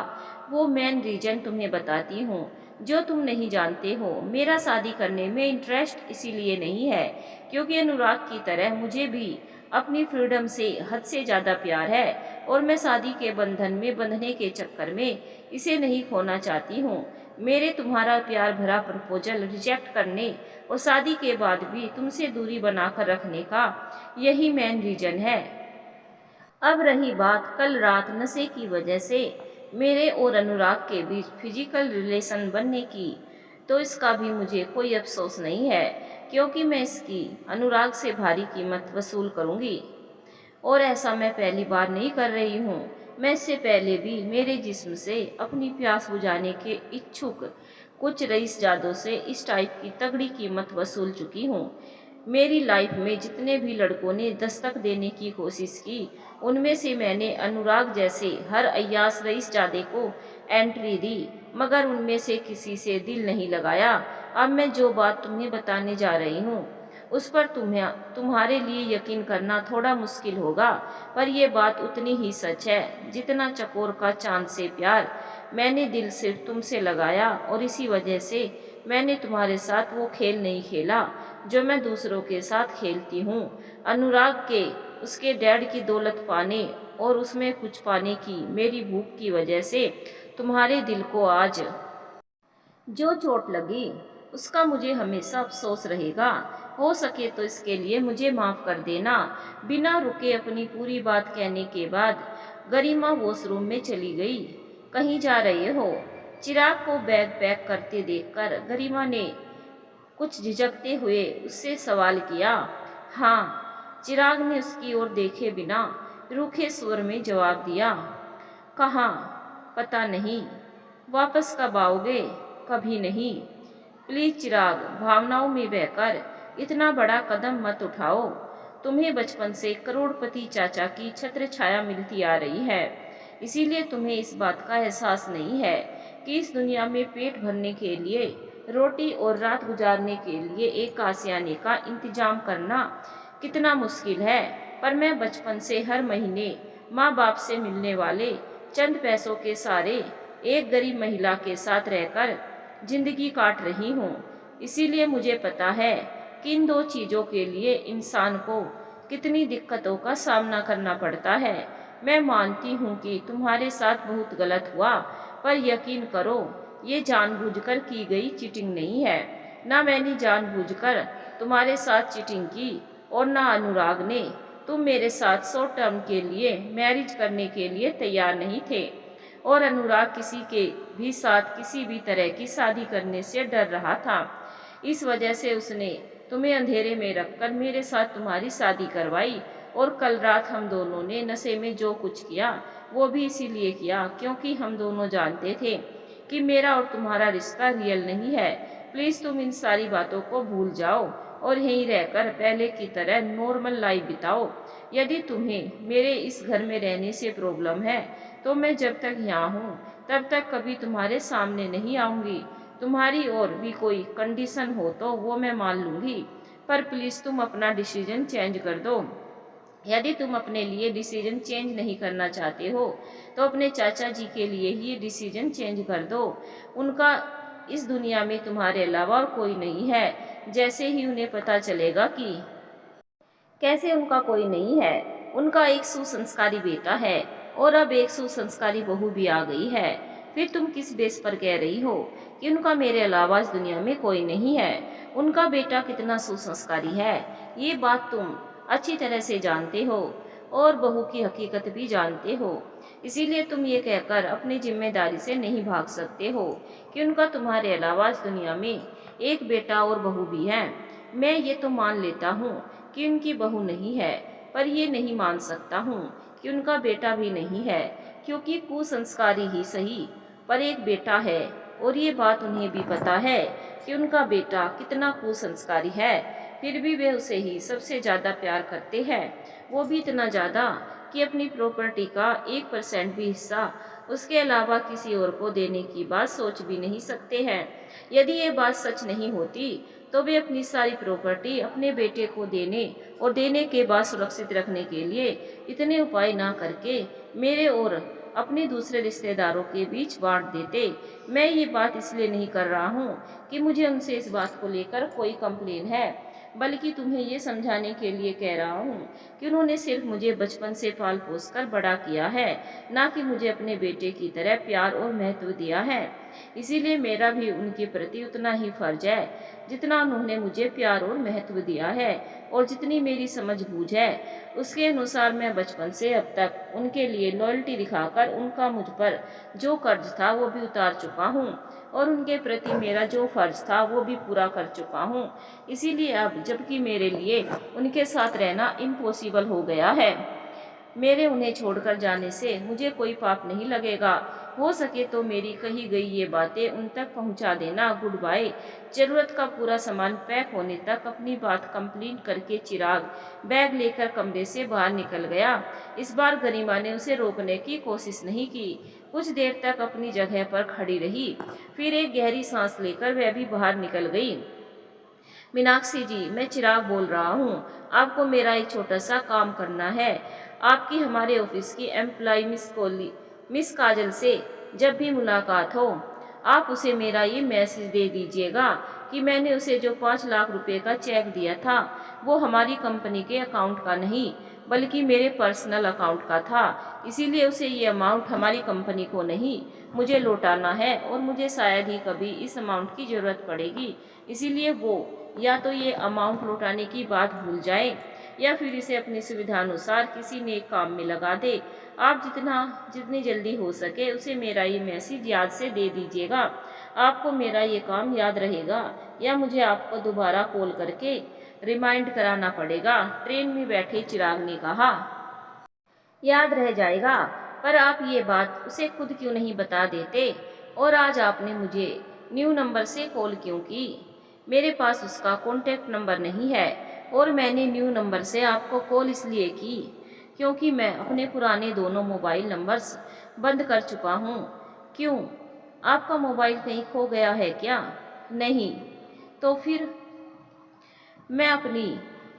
वो मेन रीज़न तुम्हें बताती हूँ, जो तुम नहीं जानते हो। मेरा शादी करने में इंटरेस्ट इसीलिए नहीं है क्योंकि अनुराग की तरह मुझे भी अपनी फ्रीडम से हद से ज़्यादा प्यार है, और मैं शादी के बंधन में बंधने के चक्कर में इसे नहीं खोना चाहती हूँ। मेरे तुम्हारा प्यार भरा प्रपोजल रिजेक्ट करने और शादी के बाद भी तुमसे दूरी बनाकर रखने का यही मेन रीजन है। अब रही बात कल रात नशे की वजह से मेरे और अनुराग के बीच फिजिकल रिलेशन बनने की, तो इसका भी मुझे कोई अफसोस नहीं है, क्योंकि मैं इसकी अनुराग से भारी कीमत वसूल करूंगी। और ऐसा मैं पहली बार नहीं कर रही हूँ। मैं इससे पहले भी मेरे जिस्म से अपनी प्यास बुझाने के इच्छुक कुछ रईसजादों से इस टाइप की तगड़ी कीमत वसूल चुकी हूँ। मेरी लाइफ में जितने भी लड़कों ने दस्तक देने की कोशिश की, उनमें से मैंने अनुराग जैसे हर अय्याश रईसजादे को एंट्री दी, मगर उनमें से किसी से दिल नहीं लगाया। अब मैं जो बात तुम्हें बताने जा रही हूँ उस पर तुम्हारे लिए यकीन करना थोड़ा मुश्किल होगा, पर यह बात उतनी ही सच है जितना चकोर का चांद से प्यार मैंने दिल सिर्फ तुमसे लगाया, और इसी वजह से मैंने तुम्हारे साथ वो खेल नहीं खेला जो मैं दूसरों के साथ खेलती हूँ। अनुराग के उसके डैड की दौलत पाने और उसमें कुछ पाने की मेरी भूख की वजह से तुम्हारे दिल को आज जो चोट लगी उसका मुझे हमेशा अफसोस रहेगा। हो सके तो इसके लिए मुझे माफ़ कर देना। बिना रुके अपनी पूरी बात कहने के बाद गरिमा वॉशरूम में चली गई। कहीं जा रहे हो? चिराग को बैग पैक करते देखकर गरिमा ने कुछ झिझकते हुए उससे सवाल किया। हाँ, चिराग ने उसकी ओर देखे बिना रूखे स्वर में जवाब दिया। कहाँ? पता नहीं। वापस कब आओगे? कभी नहीं। प्लीज चिराग, भावनाओं में बहकर इतना बड़ा कदम मत उठाओ। तुम्हें बचपन से करोड़पति चाचा की छत्र छाया मिलती आ रही है, इसीलिए तुम्हें इस बात का एहसास नहीं है कि इस दुनिया में पेट भरने के लिए, रोटी और रात गुजारने के लिए एक आशियाने का इंतजाम करना कितना मुश्किल है। पर मैं बचपन से हर महीने माँ बाप से मिलने वाले चंद पैसों के सारे एक गरीब महिला के साथ रहकर जिंदगी काट रही हूँ, इसीलिए मुझे पता है कि इन दो चीज़ों के लिए इंसान को कितनी दिक्कतों का सामना करना पड़ता है। मैं मानती हूँ कि तुम्हारे साथ बहुत गलत हुआ, पर यकीन करो ये जानबूझकर की गई चीटिंग नहीं है। ना मैंने जानबूझकर तुम्हारे साथ चीटिंग की और ना अनुराग ने। तुम मेरे साथ शॉर्ट टर्म के लिए मैरिज करने के लिए तैयार नहीं थे, और अनुराग किसी के भी साथ किसी भी तरह की शादी करने से डर रहा था। इस वजह से उसने तुम्हें अंधेरे में रखकर मेरे साथ तुम्हारी शादी करवाई, और कल रात हम दोनों ने नशे में जो कुछ किया वो भी इसीलिए किया क्योंकि हम दोनों जानते थे कि मेरा और तुम्हारा रिश्ता रियल नहीं है। प्लीज़ तुम इन सारी बातों को भूल जाओ और यहीं रहकर पहले की तरह नॉर्मल लाइफ बिताओ। यदि तुम्हें मेरे इस घर में रहने से प्रॉब्लम है तो मैं जब तक यहाँ हूँ तब तक कभी तुम्हारे सामने नहीं आऊँगी। तुम्हारी और भी कोई कंडीशन हो तो वो मैं मान लूँगी, पर प्लीज़ तुम अपना डिसीजन चेंज कर दो। यदि तुम अपने लिए डिसीजन चेंज नहीं करना चाहते हो तो अपने चाचा जी के लिए ही डिसीजन चेंज कर दो। उनका इस दुनिया में तुम्हारे अलावा और कोई नहीं है। जैसे ही उन्हें पता चलेगा कि कैसे उनका कोई नहीं है, उनका एक सुसंस्कारी बेटा है और अब एक सुसंस्कारी बहू भी आ गई है, फिर तुम किस बेस पर कह रही हो कि उनका मेरे अलावा इस दुनिया में कोई नहीं है? उनका बेटा कितना सुसंस्कारी है ये बात तुम अच्छी तरह से जानते हो और बहू की हकीकत भी जानते हो, इसीलिए तुम ये कहकर अपनी जिम्मेदारी से नहीं भाग सकते हो कि उनका तुम्हारे अलावा इस दुनिया में एक बेटा और बहू भी है। मैं ये तो मान लेता हूँ कि उनकी बहू नहीं है, पर ये नहीं मान सकता हूँ कि उनका बेटा भी नहीं है, क्योंकि कुसंस्कारी ही सही पर एक बेटा है, और ये बात उन्हें भी पता है कि उनका बेटा कितना कुसंस्कारी है। फिर भी वे उसे ही सबसे ज़्यादा प्यार करते हैं, वो भी इतना ज़्यादा कि अपनी प्रॉपर्टी का 1% भी हिस्सा उसके अलावा किसी और को देने की बात सोच भी नहीं सकते हैं। यदि ये बात सच नहीं होती तो वे अपनी सारी प्रॉपर्टी अपने बेटे को देने और देने के बाद सुरक्षित रखने के लिए इतने उपाय ना करके मेरे और अपने दूसरे रिश्तेदारों के बीच बांट देते। मैं ये बात इसलिए नहीं कर रहा हूँ कि मुझे उनसे इस बात को लेकर कोई कंप्लेन है, बल्कि तुम्हें ये समझाने के लिए कह रहा हूँ कि उन्होंने सिर्फ मुझे बचपन से पाल पोस कर बड़ा किया है, ना कि मुझे अपने बेटे की तरह प्यार और महत्व दिया है। इसीलिए मेरा भी उनके प्रति उतना ही फर्ज है जितना उन्होंने मुझे प्यार और महत्व दिया है, और जितनी मेरी समझ बूझ है उसके अनुसार मैं बचपन से अब तक उनके लिए लॉयल्टी दिखाकर उनका मुझ पर जो कर्ज था वो भी उतार चुका हूँ, और उनके प्रति मेरा जो फर्ज था वो भी पूरा कर चुका हूँ। इसीलिए अब जबकि मेरे लिए उनके साथ रहना इम्पॉसिबल हो गया है, मेरे उन्हें छोड़कर जाने से मुझे कोई पाप नहीं लगेगा। हो सके तो मेरी कही गई ये बातें उन तक पहुंचा देना। Goodbye. जरूरत का पूरा सामान पैक होने तक अपनी बात कंप्लीट करके चिराग बैग लेकर कमरे से बाहर निकल गया। इस बार गरिमा ने उसे रोकने की कोशिश नहीं की। कुछ देर तक अपनी जगह पर खड़ी रही, फिर एक गहरी सांस लेकर वह भी बाहर निकल गई। मीनाक्षी जी, मैं चिराग बोल रहा हूँ। आपको मेरा एक छोटा सा काम करना है। आपकी हमारे ऑफिस की एम्प्लॉय मिस काजल से जब भी मुलाकात हो, आप उसे मेरा ये मैसेज दे दीजिएगा कि मैंने उसे जो 5 लाख रुपए का चेक दिया था वो हमारी कंपनी के अकाउंट का नहीं बल्कि मेरे पर्सनल अकाउंट का था। इसीलिए उसे ये अमाउंट हमारी कंपनी को नहीं, मुझे लौटाना है, और मुझे शायद ही कभी इस अमाउंट की ज़रूरत पड़ेगी। इसीलिए वो या तो ये अमाउंट लौटाने की बात भूल जाए या फिर इसे अपनी सुविधानुसार किसी नेक काम में लगा दे। आप जितनी जल्दी हो सके उसे मेरा ये मैसेज याद से दे दीजिएगा। आपको मेरा ये काम याद रहेगा या मुझे आपको दोबारा कॉल करके रिमाइंड कराना पड़ेगा? ट्रेन में बैठे चिराग ने कहा। याद रह जाएगा, पर आप ये बात उसे खुद क्यों नहीं बता देते? और आज आपने मुझे न्यू नंबर से कॉल क्यों की? मेरे पास उसका कॉन्टैक्ट नंबर नहीं है, और मैंने न्यू नंबर से आपको कॉल इसलिए की क्योंकि मैं अपने पुराने दोनों मोबाइल नंबर्स बंद कर चुका हूँ। क्यों, आपका मोबाइल कहीं खो गया है क्या? नहीं। तो फिर मैं अपनी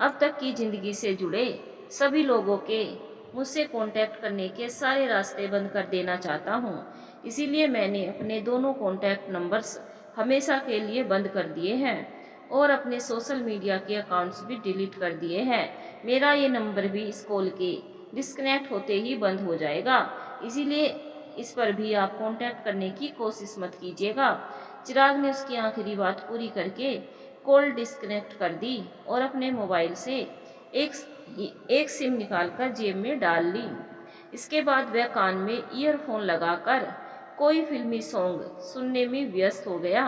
अब तक की ज़िंदगी से जुड़े सभी लोगों के मुझसे कांटेक्ट करने के सारे रास्ते बंद कर देना चाहता हूँ। इसीलिए मैंने अपने दोनों कांटेक्ट नंबर्स हमेशा के लिए बंद कर दिए हैं और अपने सोशल मीडिया के अकाउंट्स भी डिलीट कर दिए हैं। मेरा ये नंबर भी इस कॉल के डिस्कनेक्ट होते ही बंद हो जाएगा, इसीलिए इस पर भी आप कांटेक्ट करने की कोशिश मत कीजिएगा। चिराग ने उसकी आखिरी बात पूरी करके कॉल डिस्कनेक्ट कर दी और अपने मोबाइल से एक सिम निकालकर जेब में डाल ली। इसके बाद वह कान में ईयरफोन लगाकर कोई फिल्मी सॉन्ग सुनने में व्यस्त हो गया।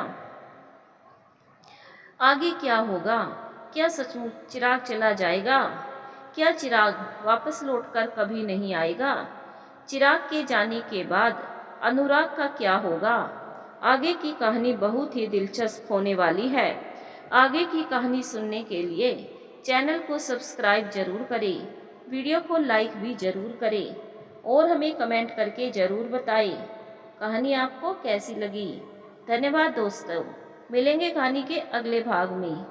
आगे क्या होगा? क्या सचमुच चिराग चला जाएगा? क्या चिराग वापस लौटकर कभी नहीं आएगा? चिराग के जाने के बाद अनुराग का क्या होगा? आगे की कहानी बहुत ही दिलचस्प होने वाली है। आगे की कहानी सुनने के लिए चैनल को सब्सक्राइब जरूर करें, वीडियो को लाइक भी जरूर करें और हमें कमेंट करके ज़रूर बताएं कहानी आपको कैसी लगी। धन्यवाद दोस्तों, मिलेंगे कहानी के अगले भाग में।